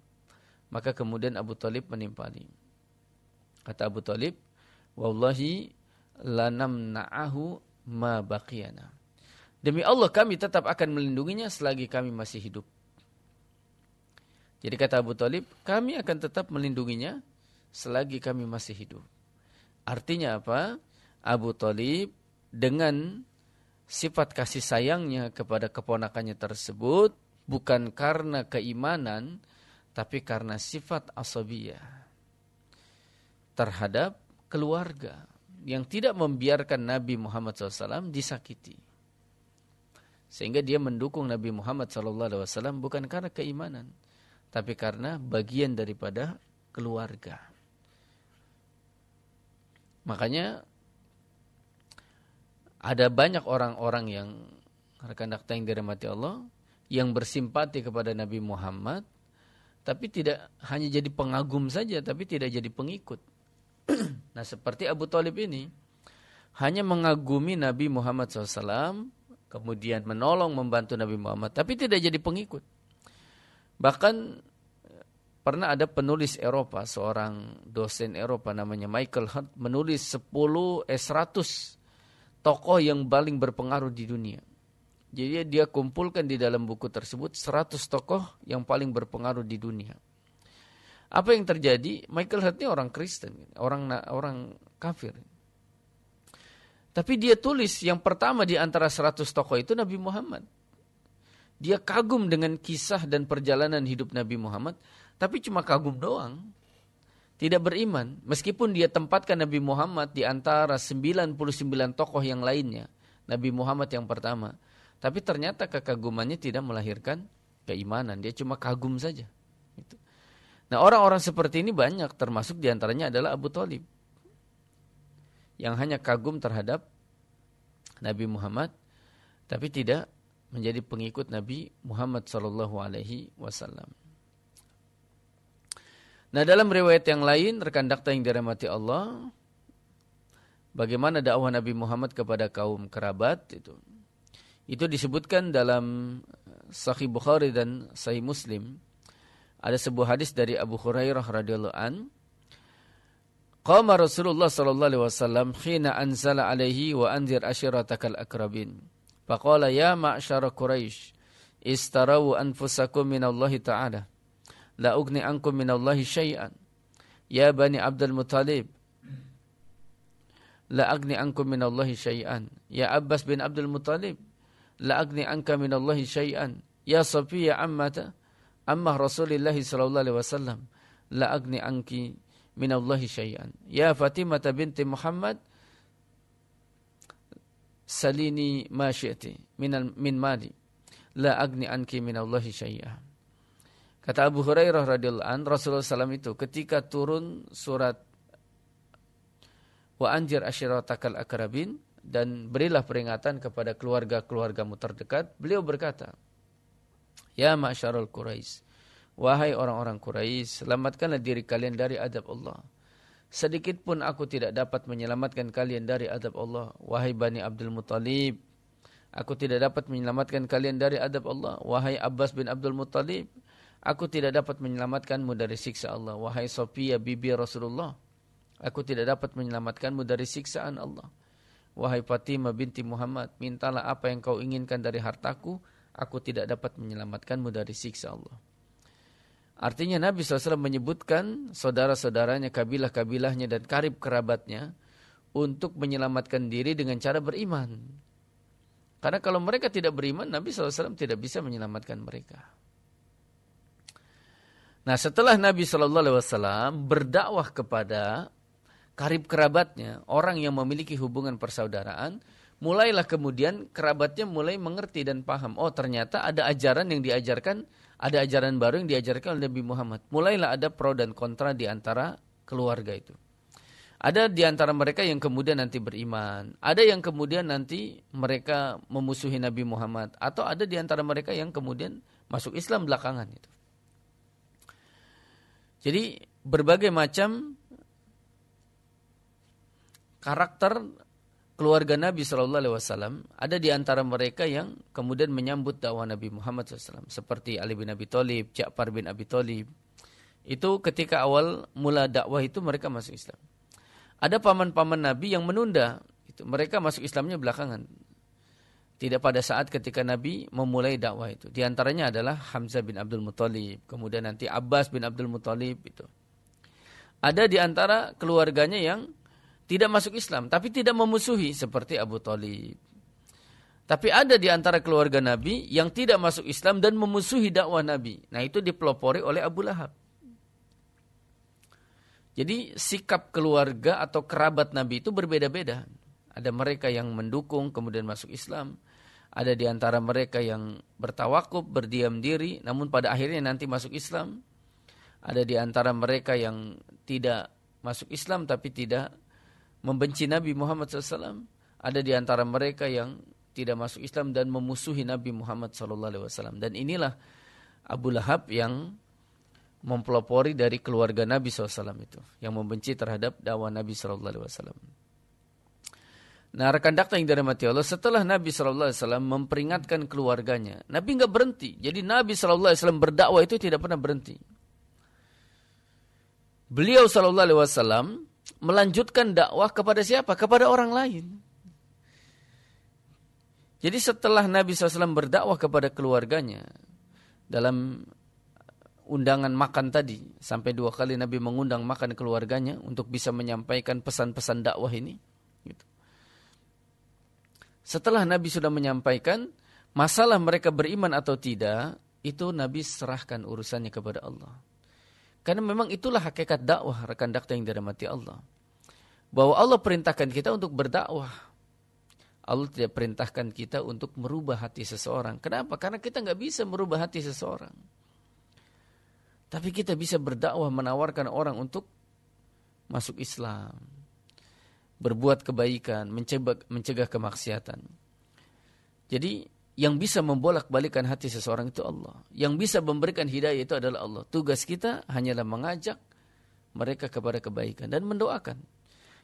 [SPEAKER 1] Maka kemudian Abu Thalib menimpali. Kata Abu Thalib, wallahi lanamna'ahu ma baqiyana. Demi Allah kami tetap akan melindunginya selagi kami masih hidup. Jadi kata Abu Thalib, kami akan tetap melindunginya selagi kami masih hidup. Artinya apa? Abu Thalib dengan sifat kasih sayangnya kepada keponakannya tersebut bukan karena keimanan, tapi karena sifat asabiyah terhadap keluarga yang tidak membiarkan Nabi Muhammad SAW disakiti. Sehingga dia mendukung Nabi Muhammad SAW bukan karena keimanan, tapi karena bagian daripada keluarga. Makanya ada banyak orang-orang yang rekan dakta yang dirahmati Allah yang bersimpati kepada Nabi Muhammad, tapi tidak hanya jadi pengagum saja, tapi tidak jadi pengikut. Nah seperti Abu Thalib ini hanya mengagumi Nabi Muhammad SAW, kemudian menolong membantu Nabi Muhammad, tapi tidak jadi pengikut. Bahkan pernah ada penulis Eropa, seorang dosen Eropa namanya Michael Hart, menulis 100 tokoh yang paling berpengaruh di dunia. Jadi dia kumpulkan di dalam buku tersebut 100 tokoh yang paling berpengaruh di dunia. Apa yang terjadi? Michael Hart ini orang Kristen, orang kafir. Tapi dia tulis yang pertama di antara 100 tokoh itu Nabi Muhammad. Dia kagum dengan kisah dan perjalanan hidup Nabi Muhammad, tapi cuma kagum doang. Tidak beriman, meskipun dia tempatkan Nabi Muhammad di antara 99 tokoh yang lainnya. Nabi Muhammad yang pertama. Tapi ternyata kekagumannya tidak melahirkan keimanan, dia cuma kagum saja. Nah orang-orang seperti ini banyak, termasuk diantaranya adalah Abu Thalib, yang hanya kagum terhadap Nabi Muhammad, tapi tidak menjadi pengikut Nabi Muhammad SAW. Nah dalam riwayat yang lain, rekan dakta yang dirahmati Allah, bagaimana dakwah Nabi Muhammad kepada kaum kerabat itu disebutkan dalam Sahih Bukhari dan Sahih Muslim. Ada sebuah hadis dari Abu Hurairah radhiyallahu an, qama Rasulullah sallallahu alaihi wasallam khina anzala alaihi wa anzir ashiratakal akrabin. Faqala ya ma'syara Quraisy istarawu anfusakum minallahi ta'ala la ugni ankum minallahi syai'an. Ya bani Abdul Muttalib la agni ankum minallahi syai'an. Ya Abbas bin Abdul Muttalib la agni anka minallahi syai'an. Ya Safiyya ammah Rasulillah sallallahu alaihi wasallam la agni anki minallahi syai'an. Ya Fatimah binti Muhammad salini ma syi'ti min mali la agni anki minallahi syai'an. Kata Abu Hurairah radhiyallahu an, Rasulullah SAW itu ketika turun surat wa anjir ashiratakal akrabin, dan berilah peringatan kepada keluarga-keluargamu terdekat, beliau berkata, ya ma'syarul Quraisy, wahai orang-orang Quraisy, selamatkanlah diri kalian dari adab Allah. Sedikit pun aku tidak dapat menyelamatkan kalian dari adab Allah. Wahai Bani Abdul Muttalib, aku tidak dapat menyelamatkan kalian dari adab Allah. Wahai Abbas bin Abdul Muttalib, aku tidak dapat menyelamatkanmu dari siksa Allah. Wahai Safiyya bibi Rasulullah, aku tidak dapat menyelamatkanmu dari siksaan Allah. Wahai Fatimah binti Muhammad, mintalah apa yang kau inginkan dari hartaku, aku tidak dapat menyelamatkanmu dari siksa Allah. Artinya Nabi SAW menyebutkan saudara-saudaranya, kabilah-kabilahnya dan karib kerabatnya untuk menyelamatkan diri dengan cara beriman. Karena kalau mereka tidak beriman, Nabi SAW tidak bisa menyelamatkan mereka. Nah setelah Nabi SAW berdakwah kepada karib kerabatnya, orang yang memiliki hubungan persaudaraan, mulailah kemudian kerabatnya mulai mengerti dan paham. Oh ternyata ada ajaran yang diajarkan, ada ajaran baru yang diajarkan oleh Nabi Muhammad. Mulailah ada pro dan kontra di antara keluarga itu. Ada di antara mereka yang kemudian nanti beriman, ada yang kemudian nanti mereka memusuhi Nabi Muhammad, atau ada di antara mereka yang kemudian masuk Islam belakangan itu. Jadi berbagai macam karakter keluarga Nabi SAW, ada di antara mereka yang kemudian menyambut dakwah Nabi Muhammad SAW, seperti Ali bin Abi Thalib, Ja'far bin Abi Thalib. Itu ketika awal mula dakwah itu mereka masuk Islam. Ada paman-paman Nabi yang menunda, itu mereka masuk Islamnya belakangan. Tidak pada saat ketika Nabi memulai dakwah itu. Di antaranya adalah Hamzah bin Abdul Muthalib, kemudian nanti Abbas bin Abdul Muthalib itu. Ada di antara keluarganya yang tidak masuk Islam, tapi tidak memusuhi seperti Abu Thalib. Tapi ada di antara keluarga Nabi yang tidak masuk Islam dan memusuhi dakwah Nabi. Nah, itu dipelopori oleh Abu Lahab. Jadi sikap keluarga atau kerabat Nabi itu berbeda-beda. Ada mereka yang mendukung kemudian masuk Islam. Ada di antara mereka yang bertawakuf, berdiam diri, namun pada akhirnya nanti masuk Islam. Ada di antara mereka yang tidak masuk Islam tapi tidak membenci Nabi Muhammad SAW. Ada di antara mereka yang tidak masuk Islam dan memusuhi Nabi Muhammad SAW. Dan inilah Abu Lahab yang mempelopori dari keluarga Nabi SAW itu, yang membenci terhadap dakwah Nabi SAW. Nah, rekan dakta yang dirahmati Allah, setelah Nabi SAW memperingatkan keluarganya, Nabi nggak berhenti. Jadi Nabi SAW berdakwah itu tidak pernah berhenti. Beliau SAW melanjutkan dakwah kepada siapa? Kepada orang lain. Jadi setelah Nabi SAW berdakwah kepada keluarganya, dalam undangan makan tadi, sampai 2 kali Nabi mengundang makan keluarganya untuk bisa menyampaikan pesan-pesan dakwah ini. Gitu. Setelah Nabi sudah menyampaikan, masalah mereka beriman atau tidak, itu Nabi serahkan urusannya kepada Allah. Karena memang itulah hakikat dakwah, rekan dakta yang dirahmati Allah. Bahwa Allah perintahkan kita untuk berdakwah. Allah tidak perintahkan kita untuk merubah hati seseorang. Kenapa? Karena kita nggak bisa merubah hati seseorang. Tapi kita bisa berdakwah, menawarkan orang untuk masuk Islam, berbuat kebaikan, mencegah kemaksiatan. Jadi yang bisa membolak-balikan hati seseorang itu Allah. Yang bisa memberikan hidayah itu adalah Allah. Tugas kita hanyalah mengajak mereka kepada kebaikan dan mendoakan.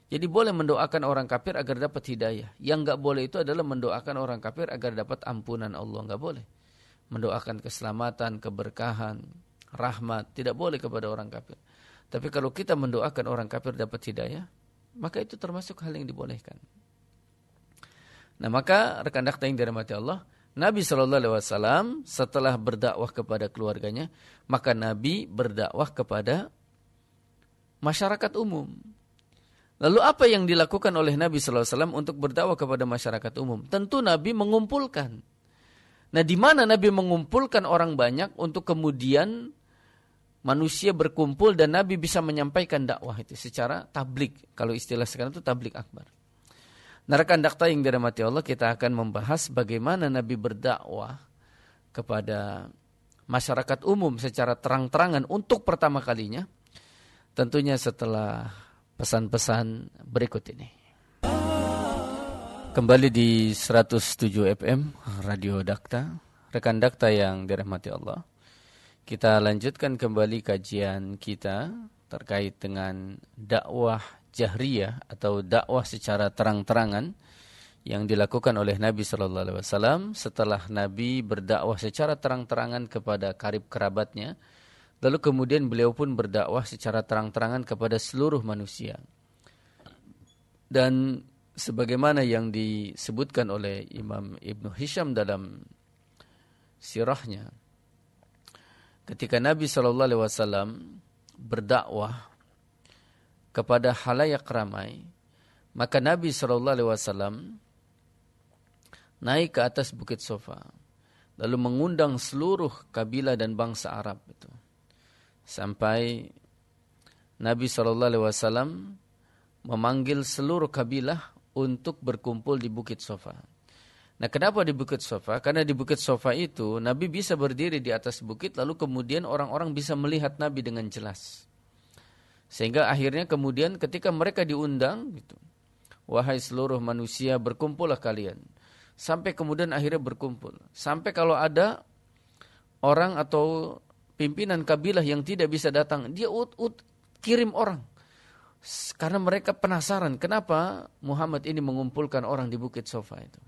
[SPEAKER 1] Jadi boleh mendoakan orang kafir agar dapat hidayah. Yang enggak boleh itu adalah mendoakan orang kafir agar dapat ampunan Allah. Enggak boleh. Mendoakan keselamatan, keberkahan, rahmat, tidak boleh kepada orang kafir. Tapi kalau kita mendoakan orang kafir dapat hidayah, maka itu termasuk hal yang dibolehkan. Nah, maka rekan dakta yang dirahmati Allah, Nabi SAW setelah berdakwah kepada keluarganya, maka Nabi berdakwah kepada masyarakat umum. Lalu apa yang dilakukan oleh Nabi SAW untuk berdakwah kepada masyarakat umum? Tentu Nabi mengumpulkan. Nah, di mana Nabi mengumpulkan orang banyak untuk kemudian manusia berkumpul dan Nabi bisa menyampaikan dakwah itu secara tablik. Kalau istilah sekarang itu tablik akbar. Nah, rekan dakta yang dirahmati Allah, kita akan membahas bagaimana Nabi berdakwah kepada masyarakat umum secara terang-terangan untuk pertama kalinya. Tentunya setelah pesan-pesan berikut ini. Kembali di 107 FM Radio Dakta. Rekan dakta yang dirahmati Allah, kita lanjutkan kembali kajian kita terkait dengan dakwah jahriyah atau dakwah secara terang-terangan yang dilakukan oleh Nabi SAW setelah Nabi berdakwah secara terang-terangan kepada karib kerabatnya, lalu kemudian beliau pun berdakwah secara terang-terangan kepada seluruh manusia. Dan sebagaimana yang disebutkan oleh Imam Ibnu Hisham dalam sirahnya, ketika Nabi SAW berdakwah kepada halayak ramai, maka Nabi SAW naik ke atas Bukit Sofa, lalu mengundang seluruh kabilah dan bangsa Arab itu. Sampai Nabi SAW memanggil seluruh kabilah untuk berkumpul di Bukit Sofa. Nah, kenapa di Bukit Sofa? Karena di Bukit Sofa itu Nabi bisa berdiri di atas bukit, lalu kemudian orang-orang bisa melihat Nabi dengan jelas. Sehingga akhirnya kemudian ketika mereka diundang gitu, wahai seluruh manusia berkumpullah kalian. Sampai kemudian akhirnya berkumpul. Sampai kalau ada orang atau pimpinan kabilah yang tidak bisa datang, dia kirim orang. Karena mereka penasaran kenapa Muhammad ini mengumpulkan orang di Bukit Sofa itu.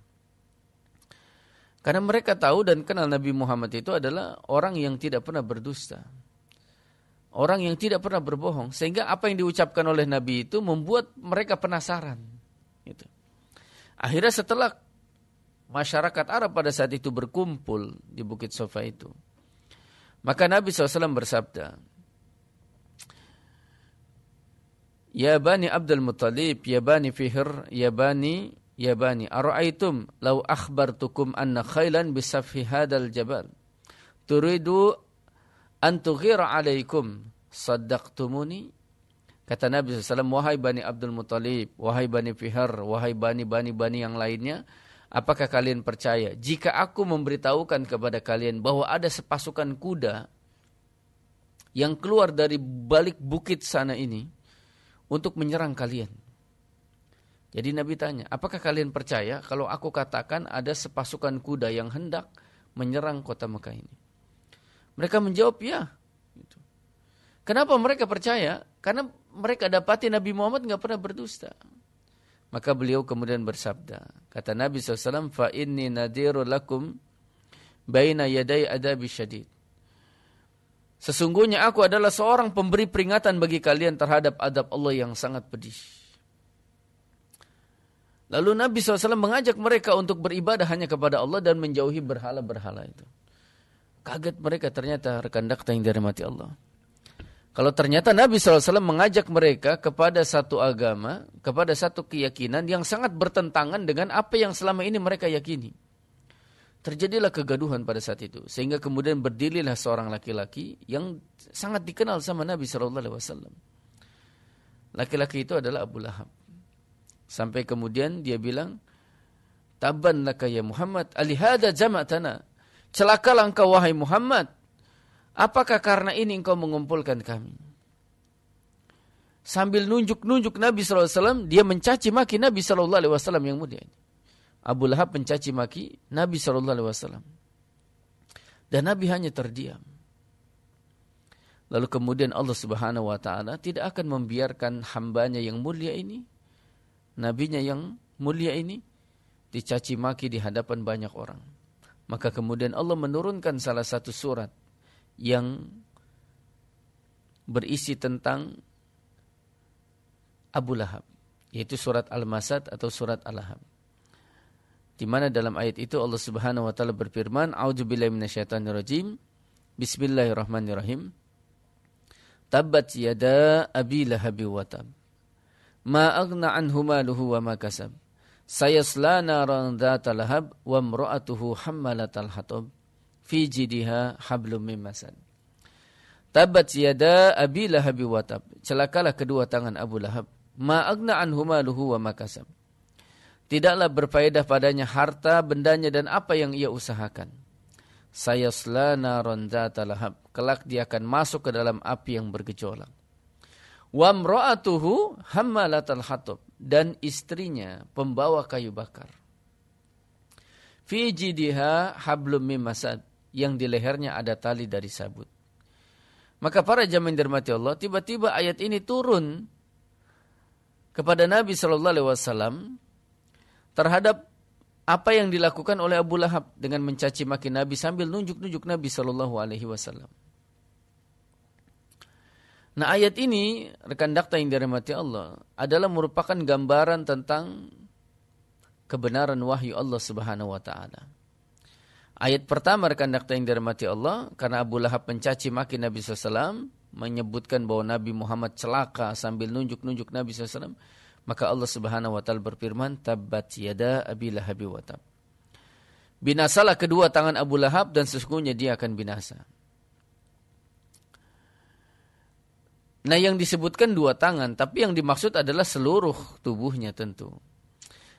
[SPEAKER 1] Karena mereka tahu dan kenal Nabi Muhammad itu adalah orang yang tidak pernah berdusta. Orang yang tidak pernah berbohong. Sehingga apa yang diucapkan oleh Nabi itu membuat mereka penasaran. Gitu. Akhirnya setelah masyarakat Arab pada saat itu berkumpul di Bukit Sofa itu, maka Nabi SAW bersabda, Ya Bani Abdul Muttalib, Ya Bani Fihr, Ya Bani, ara'aitum law akhbartukum anna khailan bisafhi hadal jabal turidu an tughira alaikum saddaqtumuni. Kata Nabi SAW, wahai Bani Abdul Muttalib, wahai Bani Fihr, wahai Bani yang lainnya, apakah kalian percaya jika aku memberitahukan kepada kalian bahwa ada sepasukan kuda yang keluar dari balik bukit sana ini untuk menyerang kalian? Jadi Nabi tanya, apakah kalian percaya kalau aku katakan ada sepasukan kuda yang hendak menyerang kota Mekah ini? Mereka menjawab ya. Kenapa mereka percaya? Karena mereka dapati Nabi Muhammad nggak pernah berdusta. Maka beliau kemudian bersabda, kata Nabi SAW, fa inni nadiru lakum baina yaday adabi syadid. Sesungguhnya aku adalah seorang pemberi peringatan bagi kalian terhadap adab Allah yang sangat pedih. Lalu Nabi SAW mengajak mereka untuk beribadah hanya kepada Allah dan menjauhi berhala-berhala itu. Kaget mereka, ternyata rekan dakta yang dirahmati Allah. Kalau ternyata Nabi SAW mengajak mereka kepada satu agama, kepada satu keyakinan yang sangat bertentangan dengan apa yang selama ini mereka yakini. Terjadilah kegaduhan pada saat itu. Sehingga kemudian berdirilah seorang laki-laki yang sangat dikenal sama Nabi SAW. Laki-laki itu adalah Abu Lahab. Sampai kemudian dia bilang, Tabban laka ya Muhammad, alihada jama'tana. Celakalah engkau wahai Muhammad. Apakah karena ini engkau mengumpulkan kami? Sambil nunjuk-nunjuk Nabi SAW, dia mencaci maki Nabi SAW yang mulia. Abu Lahab mencaci maki Nabi SAW. Dan Nabi hanya terdiam. Lalu kemudian Allah Subhanahu Wa Taala tidak akan membiarkan hambanya yang mulia ini, nabinya yang mulia ini, dicaci maki di hadapan banyak orang. Maka kemudian Allah menurunkan salah satu surat yang berisi tentang Abu Lahab, yaitu surat Al-Masad atau surat Al-Lahab. Di mana dalam ayat itu Allah Subhanahu wa taala berfirman, A'udzubillahi minasyaitonirrajim. Bismillahirrahmanirrahim. Tabbat yada abi lahabi wa tab. Ma aghna anhu maluhu wa ma kasab. Sayasla naran dzata lahab wa imra'atuhu hammalatal hatab. Fi jidiha hablum min masad. Tabbat yada abi lahabi wa tab. Celakalah kedua tangan Abu Lahab. Ma aghna anhu maluhu wa ma kasab. Tidaklah berfaedah padanya harta, bendanya dan apa yang ia usahakan. Sayasla naran dzata lahab. Kelak dia akan masuk ke dalam api yang bergejolak. Wa imra'atuhu hammalatal hatab. Dan istrinya pembawa kayu bakar. Fi jidiha hablum min masad. Yang di lehernya ada tali dari sabut. Maka para jamaah yang dirahmati Allah, tiba-tiba ayat ini turun kepada Nabi SAW terhadap apa yang dilakukan oleh Abu Lahab dengan mencaci maki Nabi sambil nunjuk-nunjuk Nabi SAW. Nah, ayat ini, rekan dakta yang dirahmati Allah, adalah merupakan gambaran tentang kebenaran wahyu Allah Subhanahu wa taala. Ayat pertama, rekan dakta yang dirahmati Allah, karena Abu Lahab mencaci maki Nabi SAW, menyebutkan bahwa Nabi Muhammad celaka sambil nunjuk-nunjuk Nabi SAW, maka Allah Subhanahu wa taala berfirman, Tabbat yada abi lahabi wa tab. Binasalah kedua tangan Abu Lahab dan sesungguhnya dia akan binasa. Nah, yang disebutkan dua tangan, tapi yang dimaksud adalah seluruh tubuhnya tentu.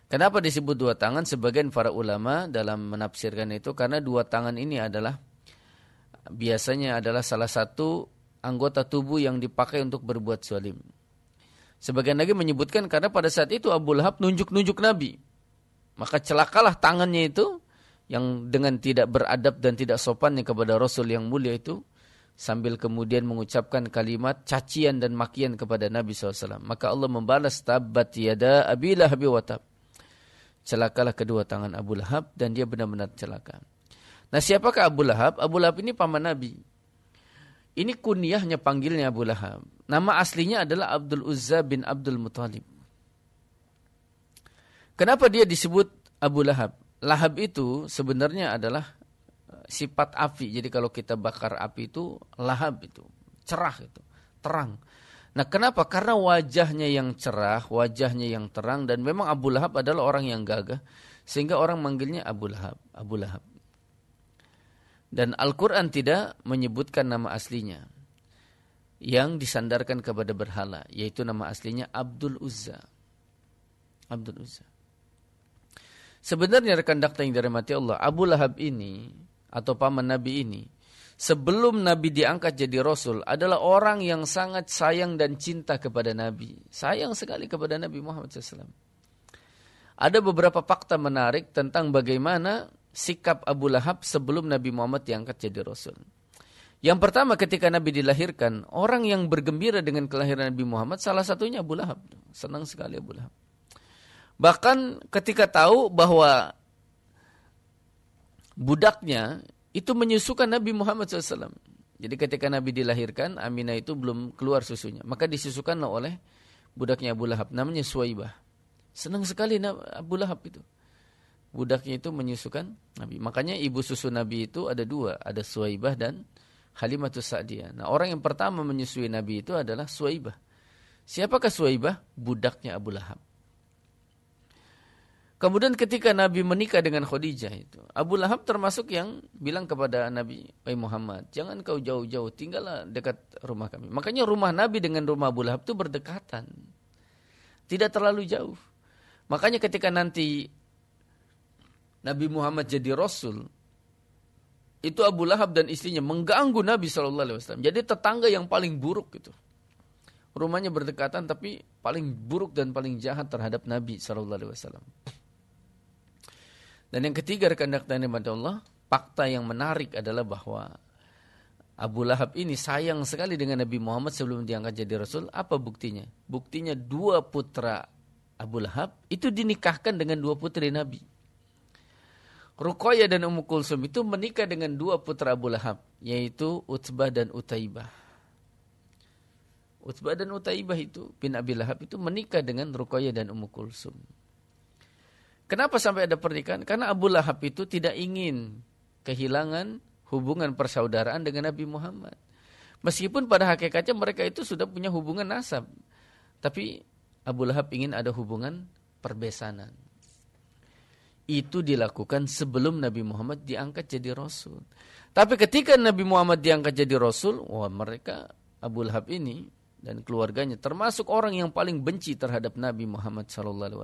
[SPEAKER 1] Kenapa disebut dua tangan? Sebagian para ulama dalam menafsirkan itu karena dua tangan ini adalah biasanya adalah salah satu anggota tubuh yang dipakai untuk berbuat zalim. Sebagian lagi menyebutkan karena pada saat itu Abu Lahab nunjuk-nunjuk Nabi. Maka celakalah tangannya itu yang dengan tidak beradab dan tidak sopannya kepada Rasul yang mulia itu, sambil kemudian mengucapkan kalimat cacian dan makian kepada Nabi SAW. Maka Allah membalas, tabbat yada Abi Lahab wa tab. Celakalah kedua tangan Abu Lahab dan dia benar-benar celaka. Nah, siapakah Abu Lahab? Abu Lahab ini paman Nabi. Ini kunyahnya, panggilnya Abu Lahab. Nama aslinya adalah Abdul Uzza bin Abdul Muttalib. Kenapa dia disebut Abu Lahab? Lahab itu sebenarnya adalah sifat api. Jadi kalau kita bakar api itu lahab itu, cerah itu, terang. Nah, kenapa? Karena wajahnya yang cerah, wajahnya yang terang, dan memang Abu Lahab adalah orang yang gagah, sehingga orang manggilnya Abu Lahab, Abu Lahab. Dan Al-Quran tidak menyebutkan nama aslinya yang disandarkan kepada berhala, yaitu nama aslinya Abdul Uzza. Abdul Uzza. Sebenarnya rekan dakta yang dirahmati Allah, Abu Lahab ini atau paman Nabi ini, sebelum Nabi diangkat jadi Rasul, adalah orang yang sangat sayang dan cinta kepada Nabi. Sayang sekali kepada Nabi Muhammad SAW. Ada beberapa fakta menarik tentang bagaimana sikap Abu Lahab sebelum Nabi Muhammad diangkat jadi Rasul. Yang pertama, ketika Nabi dilahirkan, orang yang bergembira dengan kelahiran Nabi Muhammad salah satunya Abu Lahab. Senang sekali Abu Lahab. Bahkan ketika tahu bahwa budaknya itu menyusukan Nabi Muhammad SAW. Jadi ketika Nabi dilahirkan, Aminah itu belum keluar susunya. Maka disusukanlah oleh budaknya Abu Lahab, namanya Suwaibah. Senang sekali Abu Lahab itu. Budaknya itu menyusukan Nabi. Makanya ibu susu Nabi itu ada dua. Ada Suwaibah dan Halimatus Sa'diyah. Nah, orang yang pertama menyusui Nabi itu adalah Suwaibah. Siapakah Suwaibah? Budaknya Abu Lahab. Kemudian ketika Nabi menikah dengan Khadijah itu, Abu Lahab termasuk yang bilang kepada Nabi, "Wahai Muhammad, jangan kau jauh-jauh, tinggallah dekat rumah kami." Makanya rumah Nabi dengan rumah Abu Lahab itu berdekatan. Tidak terlalu jauh. Makanya ketika nanti Nabi Muhammad jadi Rasul, itu Abu Lahab dan istrinya mengganggu Nabi SAW. Jadi tetangga yang paling buruk itu. Rumahnya berdekatan tapi paling buruk dan paling jahat terhadap Nabi SAW. Dan yang ketiga, rekan dakta Allah, fakta yang menarik adalah bahwa Abu Lahab ini sayang sekali dengan Nabi Muhammad sebelum diangkat jadi Rasul. Apa buktinya? Buktinya dua putra Abu Lahab itu dinikahkan dengan dua putri Nabi. Ruqayyah dan Ummu Kulsum itu menikah dengan dua putra Abu Lahab, yaitu Utbah dan Utaibah. Utbah dan Utaibah itu bin Abi Lahab itu menikah dengan Ruqayyah dan Ummu Kulsum. Kenapa sampai ada pernikahan? Karena Abu Lahab itu tidak ingin kehilangan hubungan persaudaraan dengan Nabi Muhammad. Meskipun pada hakikatnya mereka itu sudah punya hubungan nasab. Tapi Abu Lahab ingin ada hubungan perbesanan. Itu dilakukan sebelum Nabi Muhammad diangkat jadi Rasul. Tapi ketika Nabi Muhammad diangkat jadi Rasul, wah, mereka Abu Lahab ini dan keluarganya termasuk orang yang paling benci terhadap Nabi Muhammad SAW.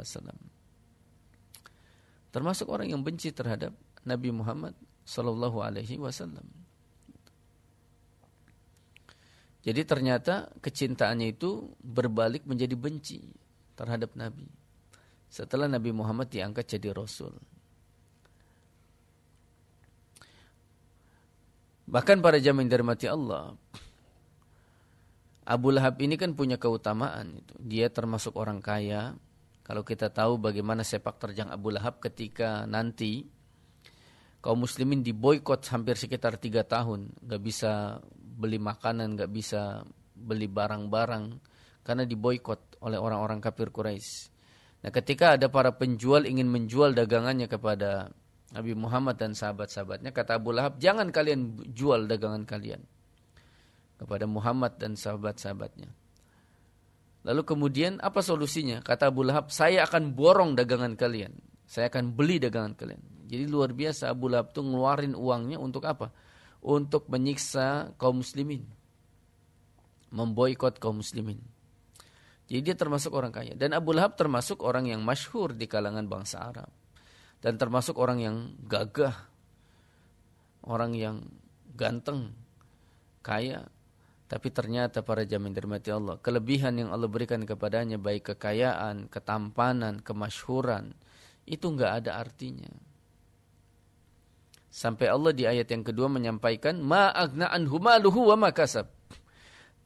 [SPEAKER 1] Termasuk orang yang benci terhadap Nabi Muhammad SAW. Jadi ternyata kecintaannya itu berbalik menjadi benci terhadap Nabi setelah Nabi Muhammad diangkat jadi Rasul. Bahkan pada zaman dirahmati Allah, Abu Lahab ini kan punya keutamaan itu. Dia termasuk orang kaya. Kalau kita tahu bagaimana sepak terjang Abu Lahab ketika nanti kaum muslimin diboikot hampir sekitar 3 tahun. Gak bisa beli makanan, gak bisa beli barang-barang karena diboikot oleh orang-orang kafir Quraisy. Nah, ketika ada para penjual ingin menjual dagangannya kepada Nabi Muhammad dan sahabat-sahabatnya, kata Abu Lahab, jangan kalian jual dagangan kalian kepada Muhammad dan sahabat-sahabatnya. Lalu kemudian apa solusinya? Kata Abu Lahab, saya akan borong dagangan kalian. Saya akan beli dagangan kalian. Jadi luar biasa Abu Lahab itu ngeluarin uangnya untuk apa? Untuk menyiksa kaum muslimin. Memboikot kaum muslimin. Jadi dia termasuk orang kaya. Dan Abu Lahab termasuk orang yang masyhur di kalangan bangsa Arab. Dan termasuk orang yang gagah. Orang yang ganteng, kaya. Tapi ternyata para jamaah yang dirahmati Allah, kelebihan yang Allah berikan kepadanya, baik kekayaan, ketampanan, kemasyhuran, itu enggak ada artinya. Sampai Allah di ayat yang kedua menyampaikan, ma aghna anhu maluhu wa ma kasab.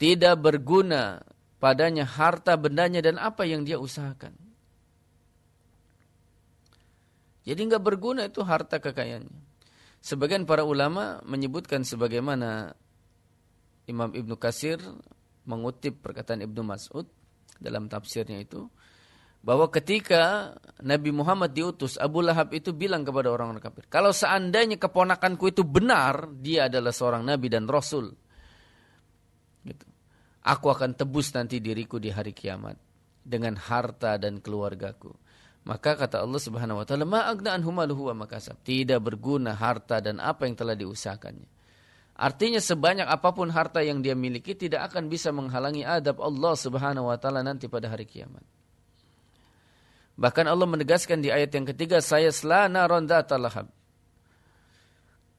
[SPEAKER 1] Tidak berguna padanya harta bendanya dan apa yang dia usahakan. Jadi enggak berguna itu harta kekayaannya. Sebagian para ulama menyebutkan sebagaimana Imam Ibnu Katsir mengutip perkataan Ibnu Mas'ud dalam tafsirnya itu, bahwa ketika Nabi Muhammad diutus, Abu Lahab itu bilang kepada orang-orang kafir, kalau seandainya keponakanku itu benar, dia adalah seorang Nabi dan Rasul, gitu, aku akan tebus nanti diriku di hari kiamat dengan harta dan keluargaku. Maka kata Allah Subhanahu wa taala, ma aghna anhu maluhu wa ma kasab. Tidak berguna harta dan apa yang telah diusahakannya. Artinya sebanyak apapun harta yang dia miliki tidak akan bisa menghalangi adab Allah Subhanahu wa taala nanti pada hari kiamat. Bahkan Allah menegaskan di ayat yang ketiga, sayasla naron dzata lahab.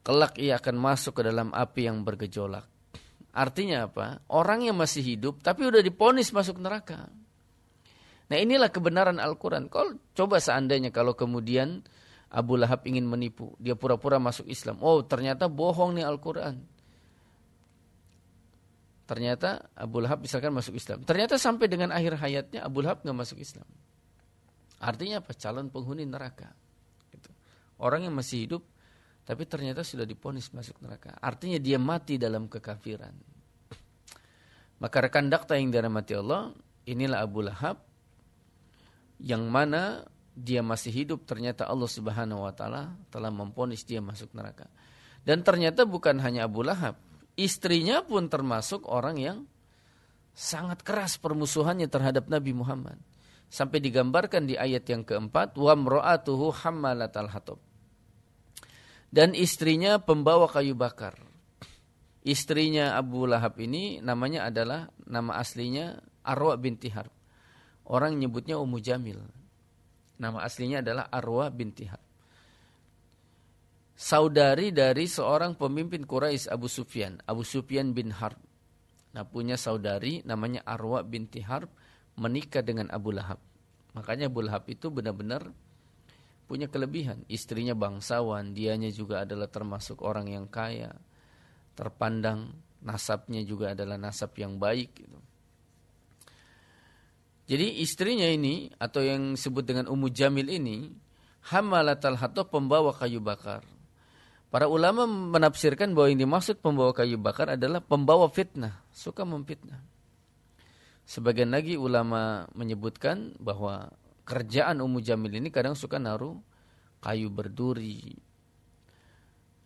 [SPEAKER 1] Kelak ia akan masuk ke dalam api yang bergejolak. Artinya apa? Orang yang masih hidup tapi udah diponis masuk neraka. Nah, inilah kebenaran Al-Qur'an. Coba seandainya kalau kemudian Abu Lahab ingin menipu, dia pura-pura masuk Islam. Oh, ternyata bohong nih Al-Quran. Ternyata Abu Lahab misalkan masuk Islam. Ternyata sampai dengan akhir hayatnya Abu Lahab nggak masuk Islam. Artinya apa? Calon penghuni neraka. Gitu. Orang yang masih hidup, tapi ternyata sudah diponis masuk neraka. Artinya dia mati dalam kekafiran. Maka rekan dakta yang dirahmati Allah, inilah Abu Lahab yang mana dia masih hidup, ternyata Allah Subhanahu wa taala telah memponis dia masuk neraka. Dan ternyata bukan hanya Abu Lahab, istrinya pun termasuk orang yang sangat keras permusuhannya terhadap Nabi Muhammad. Sampai digambarkan di ayat yang keempat, wa mra'atuhu hammalatal hatab. Dan istrinya pembawa kayu bakar. Istrinya Abu Lahab ini namanya adalah, nama aslinya Arwa binti Harb. Orang nyebutnya Ummu Jamil. Nama aslinya adalah Arwa binti Harb. Saudari dari seorang pemimpin Quraisy, Abu Sufyan. Abu Sufyan bin Harb. Nah, punya saudari namanya Arwa binti Harb, menikah dengan Abu Lahab. Makanya Abu Lahab itu benar-benar punya kelebihan. Istrinya bangsawan, dianya juga adalah termasuk orang yang kaya, terpandang, nasabnya juga adalah nasab yang baik gitu. Jadi istrinya ini, atau yang disebut dengan Ummu Jamil ini, hammalatal hatab, pembawa kayu bakar. Para ulama menafsirkan bahwa yang dimaksud pembawa kayu bakar adalah pembawa fitnah, suka memfitnah. Sebagian lagi ulama menyebutkan bahwa kerjaan Ummu Jamil ini kadang suka naruh kayu berduri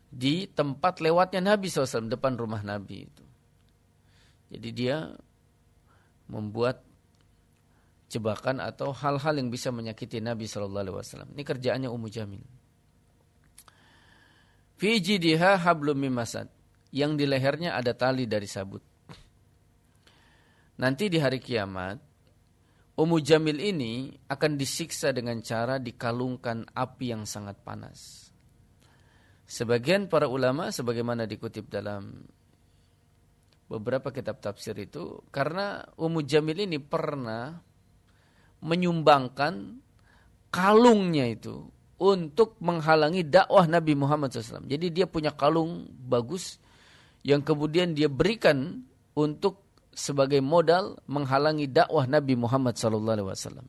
[SPEAKER 1] di tempat lewatnya Nabi SAW, depan rumah Nabi itu. Jadi dia membuat jebakan atau hal-hal yang bisa menyakiti Nabi SAW. Ini kerjaannya Ummu Jamil. Fi jidiha hablum min masad. Yang di lehernya ada tali dari sabut. Nanti di hari kiamat, Ummu Jamil ini akan disiksa dengan cara dikalungkan api yang sangat panas. Sebagian para ulama, sebagaimana dikutip dalam beberapa kitab tafsir itu, karena Ummu Jamil ini pernah menyumbangkan kalungnya itu untuk menghalangi dakwah Nabi Muhammad SAW. Jadi dia punya kalung bagus yang kemudian dia berikan untuk sebagai modal menghalangi dakwah Nabi Muhammad SAW.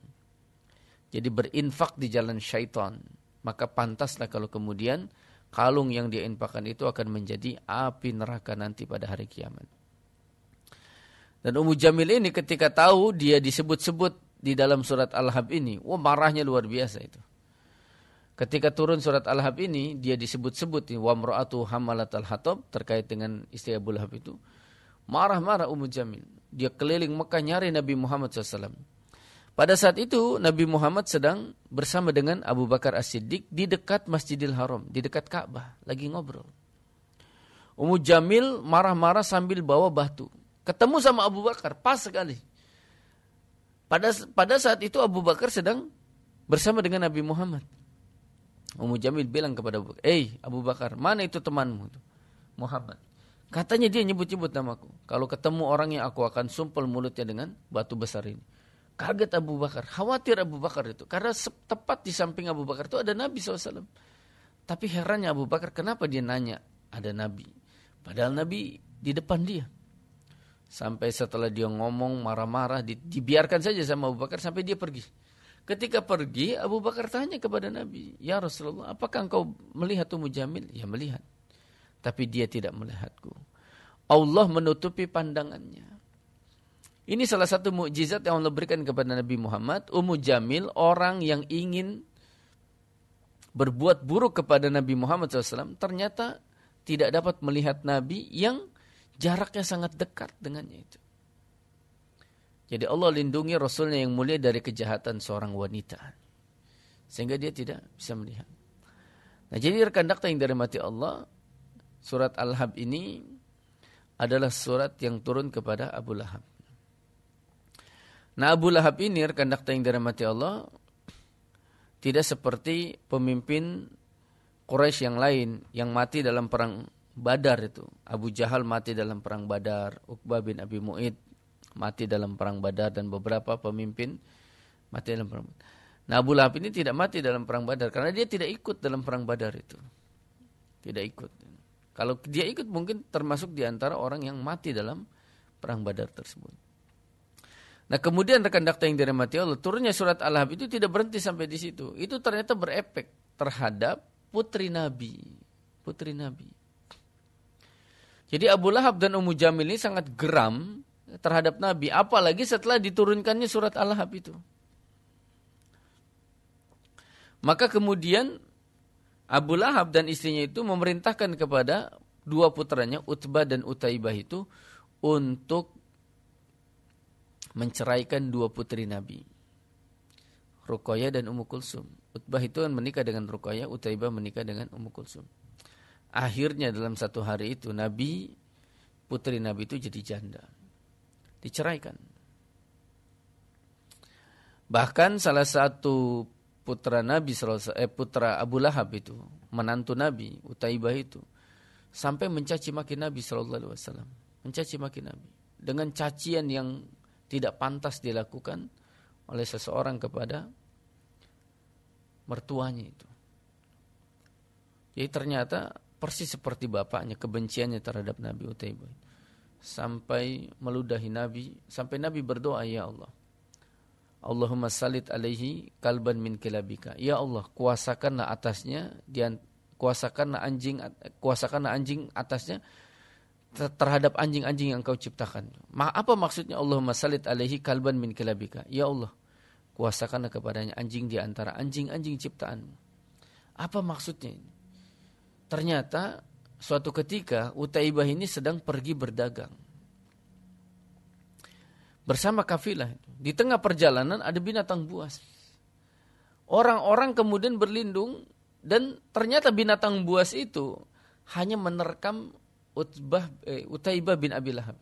[SPEAKER 1] Jadi berinfak di jalan syaitan. Maka pantaslah kalau kemudian kalung yang dia infakkan itu akan menjadi api neraka nanti pada hari kiamat. Dan Ummu Jamil ini ketika tahu dia disebut-sebut di dalam surat Al-Lahab ini, marahnya luar biasa itu. Ketika turun surat Al-Lahab ini, dia disebut-sebut wa mra'atu hammalatal hatab, terkait dengan istri Abu Lahab itu. Marah-marah Ummu Jamil. Dia keliling Mekah nyari Nabi Muhammad SAW. Pada saat itu Nabi Muhammad sedang bersama dengan Abu Bakar As-Siddiq di dekat Masjidil Haram, di dekat Ka'bah, lagi ngobrol. Ummu Jamil marah-marah sambil bawa batu. Ketemu sama Abu Bakar, pas sekali. Pada saat itu Abu Bakar sedang bersama dengan Nabi Muhammad. Ummu Jamil bilang kepada Abu Bakar, Abu Bakar, mana itu temanmu? Muhammad. Katanya dia nyebut-nyebut namaku. Kalau ketemu orang yang aku akan sumpel mulutnya dengan batu besar ini. Kaget Abu Bakar, khawatir Abu Bakar itu. Karena tepat di samping Abu Bakar itu ada Nabi SAW. Tapi herannya Abu Bakar, kenapa dia nanya ada Nabi? Padahal Nabi di depan dia. Sampai setelah dia ngomong marah-marah, dibiarkan saja sama Abu Bakar sampai dia pergi. Ketika pergi, Abu Bakar tanya kepada Nabi, "Ya Rasulullah, apakah engkau melihat Ummu Jamil?" "Ya, melihat. Tapi dia tidak melihatku. Allah menutupi pandangannya." Ini salah satu mukjizat yang Allah berikan kepada Nabi Muhammad. Ummu Jamil, orang yang ingin berbuat buruk kepada Nabi Muhammad SAW, ternyata tidak dapat melihat Nabi yang jaraknya sangat dekat dengannya itu. Jadi Allah lindungi Rasulnya yang mulia dari kejahatan seorang wanita. Sehingga dia tidak bisa melihat. Nah, jadi rekan dakta yang dirahmati Allah, surat Al-Hab ini adalah surat yang turun kepada Abu Lahab. Nah, Abu Lahab ini rekan dakta yang dirahmati Allah tidak seperti pemimpin Quraisy yang lain yang mati dalam perang Badar itu. Abu Jahal mati dalam perang Badar, Uqbah bin Abi Mu'id mati dalam perang Badar, dan beberapa pemimpin mati dalam perang Badar. Nah, Abu Lahab ini tidak mati dalam perang Badar karena dia tidak ikut dalam perang Badar itu. Tidak ikut. Kalau dia ikut mungkin termasuk di antara orang yang mati dalam perang Badar tersebut. Nah, kemudian rekan dakta yang dirahmati Allah, turunnya surat Al-Lahab itu tidak berhenti sampai di situ. Itu ternyata berefek terhadap putri Nabi. Putri Nabi. Jadi Abu Lahab dan Ummu Jamil ini sangat geram terhadap Nabi, apalagi setelah diturunkannya surat Al-Lahab itu. Maka kemudian Abu Lahab dan istrinya itu memerintahkan kepada dua putranya, Utbah dan Utaibah itu, untuk menceraikan dua putri Nabi, Ruqayyah dan Ummu Kulsum. Utbah itu menikah dengan Ruqayyah, Utaibah menikah dengan Ummu Kulsum. Akhirnya dalam satu hari itu putri Nabi itu jadi janda, diceraikan. Bahkan salah satu putra Nabi, putra Abu Lahab itu, menantu Nabi, Utaibah itu, sampai mencaci maki Nabi SAW, mencaci maki Nabi dengan cacian yang tidak pantas dilakukan oleh seseorang kepada mertuanya itu. Jadi ternyata persis seperti bapaknya, kebenciannya terhadap Nabi Utaibah, sampai meludahi Nabi, sampai Nabi berdoa, "Ya Allah, Allahumma salit alaihi kalban min kilabika." Ya Allah, kuasakanlah atasnya, kuasakanlah anjing atasnya terhadap anjing-anjing yang kau ciptakan. Apa maksudnya Allahumma salit alaihi kalban min kilabika? Ya Allah, kuasakanlah kepadanya anjing di antara anjing-anjing ciptaanmu. Apa maksudnya ini? Ternyata suatu ketika Utaibah ini sedang pergi berdagang bersama kafilah. Di tengah perjalanan ada binatang buas. Orang-orang kemudian berlindung, dan ternyata binatang buas itu hanya menerkam Utaibah bin Abi Lahab.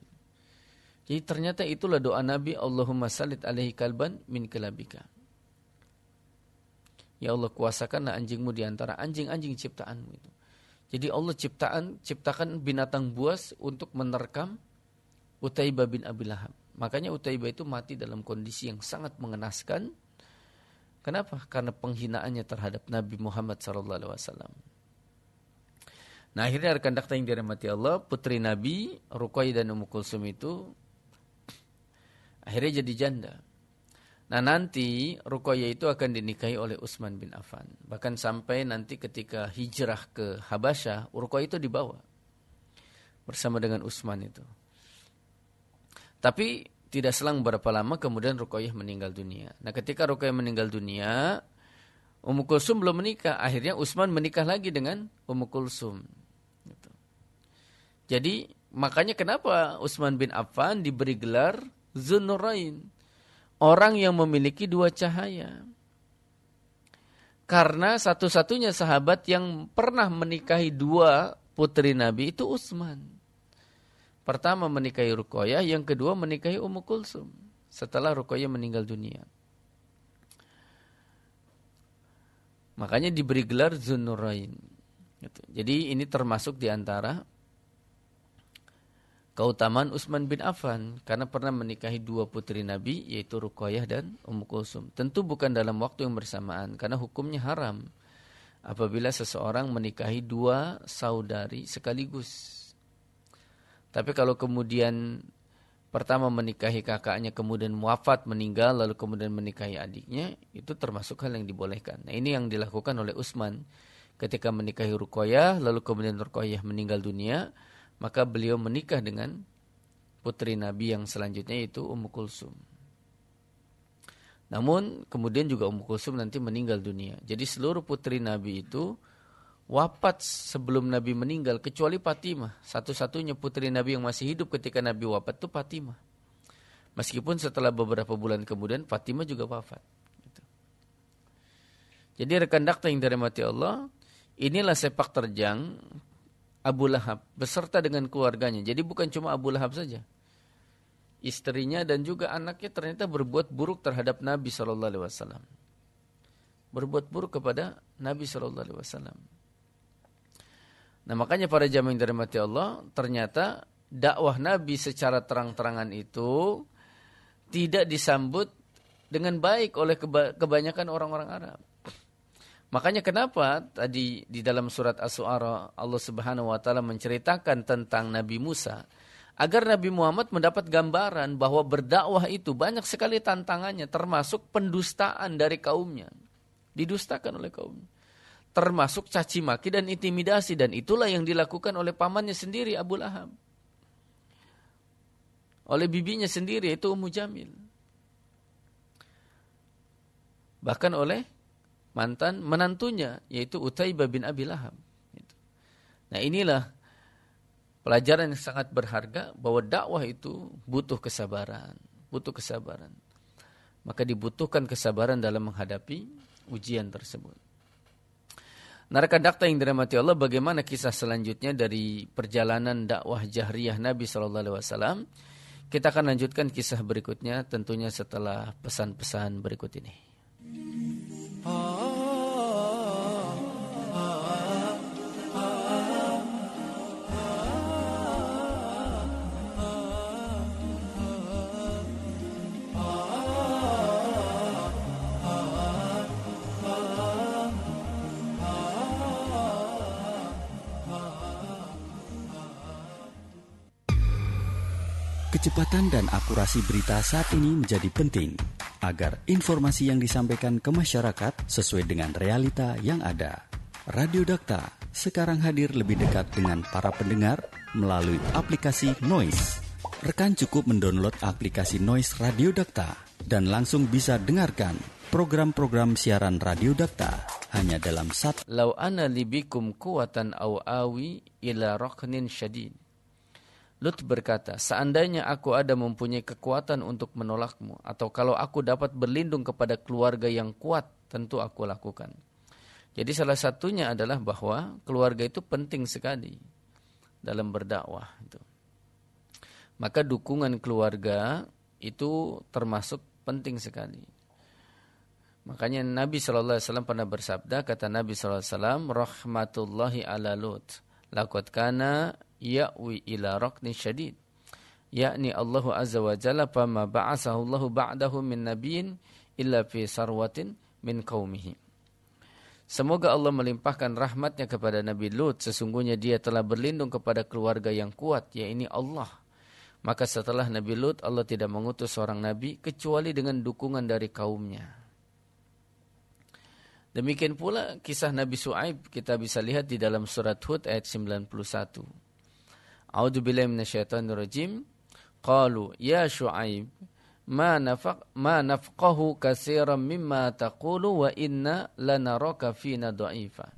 [SPEAKER 1] Jadi ternyata itulah doa Nabi, Allahumma salit alaihi kalban min kilabika. Ya Allah, kuasakanlah anjingmu di antara anjing-anjing ciptaanmu itu. Jadi Allah ciptakan binatang buas untuk menerkam Utaibah bin Abi Lahab. Makanya Utaibah itu mati dalam kondisi yang sangat mengenaskan. Kenapa? Karena penghinaannya terhadap Nabi Muhammad SAW. Nah, akhirnya rekan dakta yang dirahmati Allah, putri Nabi Ruqayyah dan Ummu Kulsum itu akhirnya jadi janda. Nah, nanti Ruqayyah itu akan dinikahi oleh Utsman bin Affan. Bahkan sampai nanti ketika hijrah ke Habasyah, Ruqayyah itu dibawa bersama dengan Utsman itu. Tapi tidak selang berapa lama kemudian Ruqayyah meninggal dunia. Nah, ketika Ruqayyah meninggal dunia, Ummu Kulsum belum menikah. Akhirnya Utsman menikah lagi dengan Ummu Kulsum. Gitu. Jadi makanya kenapa Utsman bin Affan diberi gelar Dzun-Nurain, orang yang memiliki dua cahaya. Karena satu-satunya sahabat yang pernah menikahi dua putri Nabi itu Utsman. Pertama menikahi Ruqayyah, yang kedua menikahi Ummu Kulsum setelah Ruqayyah meninggal dunia. Makanya diberi gelar Dzun-Nurain. Gitu. Jadi ini termasuk di antara keutamaan Utsman bin Affan karena pernah menikahi dua putri Nabi yaitu Ruqayyah dan Ummu Kulsum. Tentu bukan dalam waktu yang bersamaan karena hukumnya haram apabila seseorang menikahi dua saudari sekaligus. Tapi kalau kemudian pertama menikahi kakaknya kemudian wafat meninggal lalu kemudian menikahi adiknya itu termasuk hal yang dibolehkan. Nah, ini yang dilakukan oleh Utsman ketika menikahi Ruqayyah lalu kemudian Ruqayyah meninggal dunia. Maka beliau menikah dengan putri Nabi yang selanjutnya itu Ummu Kulsum. Namun kemudian juga Ummu Kulsum nanti meninggal dunia. Jadi seluruh putri Nabi itu wafat sebelum Nabi meninggal kecuali Fatimah. Satu-satunya putri Nabi yang masih hidup ketika Nabi wafat itu Fatimah. Meskipun setelah beberapa bulan kemudian Fatimah juga wafat. Jadi rekan dakta yang dirahmati Allah, inilah sepak terjang Abu Lahab beserta dengan keluarganya. Jadi bukan cuma Abu Lahab saja. Istrinya dan juga anaknya ternyata berbuat buruk terhadap Nabi SAW. Berbuat buruk kepada Nabi SAW. Nah makanya para jamaah yang dirahmati Allah, ternyata dakwah Nabi secara terang-terangan itu tidak disambut dengan baik oleh kebanyakan orang-orang Arab. Makanya kenapa tadi di dalam surat Asy-Syu'ara Allah Subhanahu wa taala menceritakan tentang Nabi Musa agar Nabi Muhammad mendapat gambaran bahwa berdakwah itu banyak sekali tantangannya termasuk pendustaan dari kaumnya. Didustakan oleh kaumnya. Termasuk caci maki dan intimidasi dan itulah yang dilakukan oleh pamannya sendiri Abu Lahab. Oleh bibinya sendiri yaitu Ummu Jamil. Bahkan oleh mantan menantunya yaitu Utaibah bin Abi Lahab. Nah inilah pelajaran yang sangat berharga bahwa dakwah itu butuh kesabaran. Butuh kesabaran. Maka dibutuhkan kesabaran dalam menghadapi ujian tersebut. Nah rekan dakta yang dirahmati Allah, bagaimana kisah selanjutnya dari perjalanan dakwah jahriyah Nabi SAW? Kita akan lanjutkan kisah berikutnya tentunya setelah pesan-pesan berikut ini.
[SPEAKER 2] Kecepatan dan akurasi berita saat ini menjadi penting agar informasi yang disampaikan ke masyarakat sesuai dengan realita yang ada. Radio Dakta sekarang hadir lebih dekat dengan para pendengar melalui aplikasi Noise. Rekan cukup mendownload aplikasi Noise Radio Dakta dan langsung bisa dengarkan program-program siaran Radio Dakta hanya dalam satu.
[SPEAKER 1] Lau ana libikum kuwatan aw awi ila raqnin syadid. Lut berkata, seandainya aku ada mempunyai kekuatan untuk menolakmu, atau kalau aku dapat berlindung kepada keluarga yang kuat, tentu aku lakukan. Jadi salah satunya adalah bahwa keluarga itu penting sekali dalam berdakwah. Maka dukungan keluarga itu termasuk penting sekali. Makanya Nabi SAW pernah bersabda, kata Nabi SAW, rahmatullahi ala Lut, laqad kana ya'wi ila raqni syadid, yakni Allah azza wa jalla fama ba'asahu Allah ba'dahu min nabiyyin illa fi sarwatin min qaumihi. Semoga Allah melimpahkan rahmatnya kepada Nabi Lut, sesungguhnya dia telah berlindung kepada keluarga yang kuat, yakni Allah. Maka setelah Nabi Lut, Allah tidak mengutus seorang nabi kecuali dengan dukungan dari kaumnya. Demikian pula kisah Nabi Syuaib kita bisa lihat di dalam surat Hud ayat 91. A'udzubillahi minasyaitonirrajim. Qalu ya Syuaib ma nafqahu katsiran mimma taqulu wa inna lanaraka fina dha'ifa.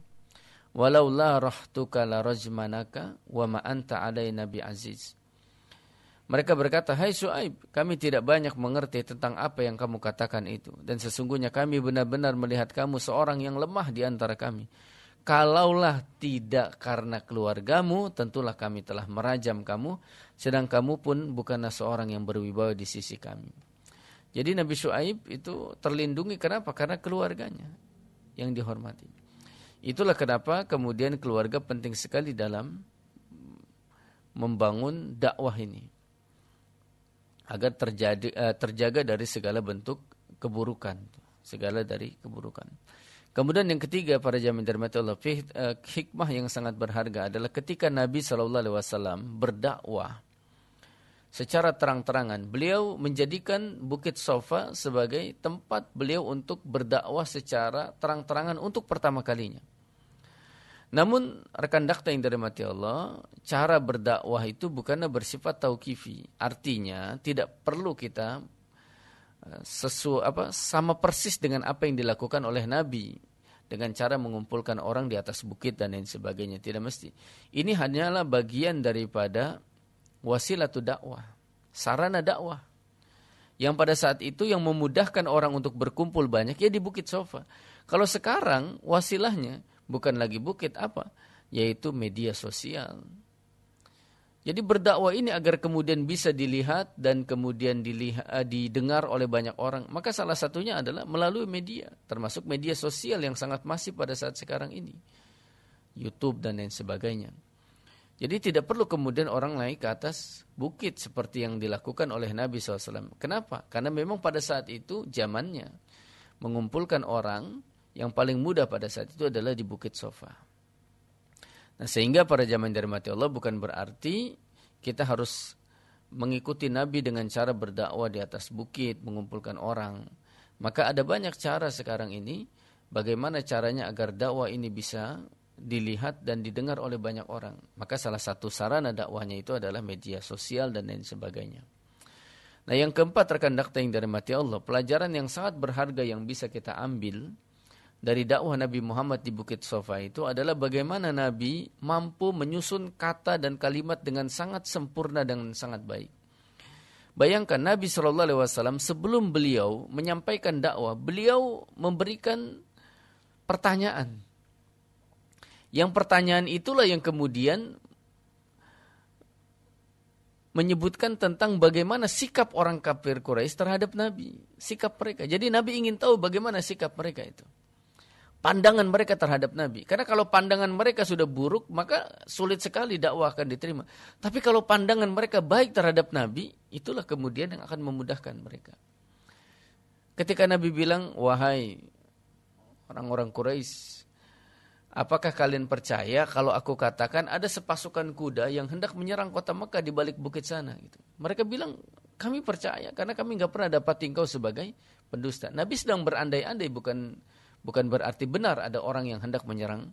[SPEAKER 1] Walau la rahtuka la rajmanaka wa ma anta alaina bi'aziz. Mereka berkata, hai Syuaib, kami tidak banyak mengerti tentang apa yang kamu katakan itu. Dan sesungguhnya kami benar-benar melihat kamu seorang yang lemah di antara kami. Kalaulah tidak karena keluargamu, tentulah kami telah merajam kamu, sedang kamu pun bukanlah seorang yang berwibawa di sisi kami. Jadi Nabi Syuaib itu terlindungi kenapa? Karena keluarganya yang dihormati. Itulah kenapa kemudian keluarga penting sekali dalam membangun dakwah ini agar terjaga dari segala bentuk keburukan, Kemudian yang ketiga, para jamaah dirahmati Allah, hikmah yang sangat berharga adalah ketika Nabi SAW berdakwah secara terang-terangan, beliau menjadikan Bukit Sofa sebagai tempat beliau untuk berdakwah secara terang-terangan untuk pertama kalinya. Namun rekan dakta yang dirahmati Allah, cara berdakwah itu bukanlah bersifat tauqifi. Artinya tidak perlu kita sama persis dengan apa yang dilakukan oleh Nabi dengan cara mengumpulkan orang di atas bukit dan lain sebagainya. Tidak mesti. Ini hanyalah bagian daripada wasilatu dakwah, sarana dakwah. Yang pada saat itu yang memudahkan orang untuk berkumpul banyak ya di Bukit Sofa. Kalau sekarang wasilahnya bukan lagi bukit yaitu media sosial. Jadi berdakwah ini agar kemudian bisa dilihat dan kemudian didengar oleh banyak orang. Maka salah satunya adalah melalui media, termasuk media sosial yang sangat masif pada saat sekarang ini. YouTube dan lain sebagainya. Jadi tidak perlu kemudian orang naik ke atas bukit seperti yang dilakukan oleh Nabi SAW. Kenapa? Karena memang pada saat itu zamannya mengumpulkan orang yang paling mudah pada saat itu adalah di Bukit Sofa. Nah, sehingga para jamaah yang dirahmati Allah bukan berarti kita harus mengikuti Nabi dengan cara berdakwah di atas bukit, mengumpulkan orang. Maka ada banyak cara sekarang ini bagaimana caranya agar dakwah ini bisa dilihat dan didengar oleh banyak orang. Maka salah satu sarana dakwahnya itu adalah media sosial dan lain sebagainya. Nah, yang keempat rekan dakta yang dirahmati Allah, pelajaran yang sangat berharga yang bisa kita ambil dari dakwah Nabi Muhammad di Bukit Sofa itu adalah bagaimana Nabi mampu menyusun kata dan kalimat dengan sangat sempurna dan sangat baik. Bayangkan Nabi SAW sebelum beliau menyampaikan dakwah, beliau memberikan pertanyaan. Yang pertanyaan itulah yang kemudian menyebutkan tentang bagaimana sikap orang kafir Quraisy terhadap Nabi. Sikap mereka. Jadi Nabi ingin tahu bagaimana sikap mereka itu. Pandangan mereka terhadap Nabi. Karena kalau pandangan mereka sudah buruk, maka sulit sekali dakwah akan diterima. Tapi kalau pandangan mereka baik terhadap Nabi, itulah kemudian yang akan memudahkan mereka. Ketika Nabi bilang, wahai orang-orang Quraisy, apakah kalian percaya kalau aku katakan ada sepasukan kuda yang hendak menyerang kota Mekah di balik bukit sana? Gitu. Mereka bilang, kami percaya karena kami nggak pernah dapat engkau sebagai pendusta. Nabi sedang berandai-andai, bukan berarti benar ada orang yang hendak menyerang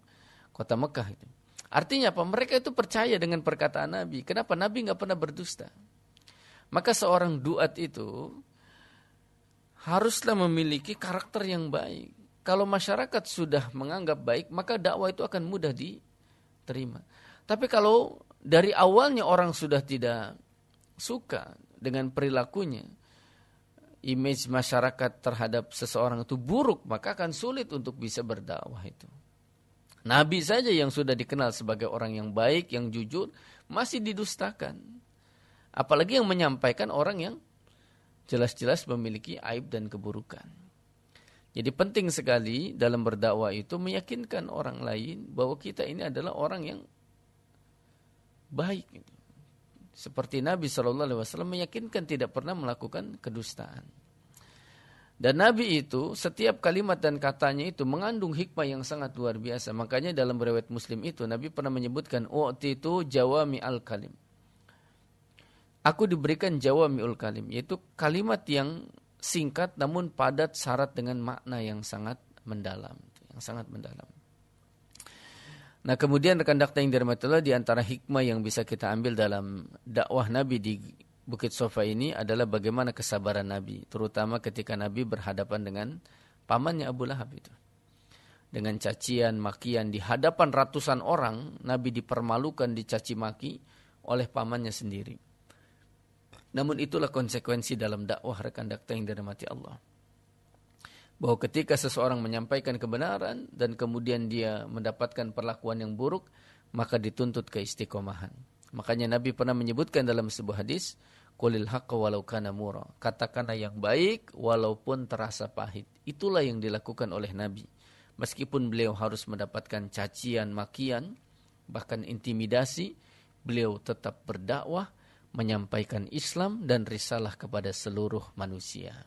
[SPEAKER 1] kota Mekah itu. Artinya apa? Mereka itu percaya dengan perkataan Nabi. Kenapa? Nabi nggak pernah berdusta. Maka seorang duat itu haruslah memiliki karakter yang baik. Kalau masyarakat sudah menganggap baik, maka dakwah itu akan mudah diterima. Tapi kalau dari awalnya orang sudah tidak suka dengan perilakunya, image masyarakat terhadap seseorang itu buruk, maka akan sulit untuk bisa berdakwah itu. Nabi saja yang sudah dikenal sebagai orang yang baik, yang jujur, masih didustakan. Apalagi yang menyampaikan orang yang jelas-jelas memiliki aib dan keburukan. Jadi penting sekali dalam berdakwah itu meyakinkan orang lain bahwa kita ini adalah orang yang baik. Seperti Nabi SAW meyakinkan tidak pernah melakukan kedustaan. Dan Nabi itu setiap kalimat dan katanya itu mengandung hikmah yang sangat luar biasa. Makanya dalam riwayat Muslim itu Nabi pernah menyebutkan u'titu jawami al-kalim. Aku diberikan jawami'ul kalim, yaitu kalimat yang singkat namun padat syarat dengan makna yang sangat mendalam, Nah, kemudian rekan dakta yang dirahmati Allah, di antara hikmah yang bisa kita ambil dalam dakwah Nabi di Bukit Sofa ini adalah bagaimana kesabaran Nabi, terutama ketika Nabi berhadapan dengan pamannya Abu Lahab itu. Dengan cacian, makian di hadapan ratusan orang, Nabi dipermalukan, dicaci maki oleh pamannya sendiri. Namun itulah konsekuensi dalam dakwah rekan dakta yang dirahmati Allah. Bahwa ketika seseorang menyampaikan kebenaran dan kemudian dia mendapatkan perlakuan yang buruk, maka dituntut keistiqomahan. Makanya Nabi pernah menyebutkan dalam sebuah hadis, qulil haqqa walau kana murra. Katakanlah yang baik walaupun terasa pahit. Itulah yang dilakukan oleh Nabi. Meskipun beliau harus mendapatkan cacian, makian, bahkan intimidasi, beliau tetap berdakwah, menyampaikan Islam dan risalah kepada seluruh manusia.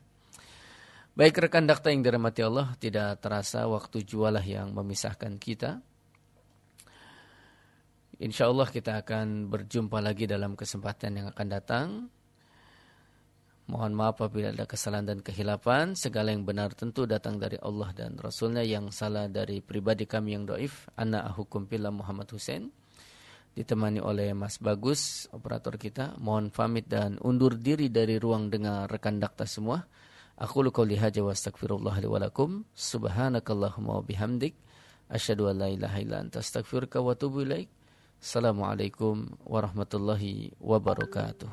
[SPEAKER 1] Baik rekan dakta yang dirahmati Allah, tidak terasa waktu jualah yang memisahkan kita. Insya Allah kita akan berjumpa lagi dalam kesempatan yang akan datang. Mohon maaf apabila ada kesalahan dan kehilapan. Segala yang benar tentu datang dari Allah dan Rasulnya. Yang salah dari pribadi kami yang dhaif. Ana ahukum fillah Muhammad Hussein. Ditemani oleh Mas Bagus, operator kita. Mohon pamit dan undur diri dari ruang dengar rekan dakta semua. Aqulu qouli hadza wa astaghfirullah li wa lakum. Subhanakallahumma wa bihamdik. Asyhadu an la ilaha illa anta astaghfiruka wa atubu ilaik. Assalamualaikum warahmatullahi wabarakatuh.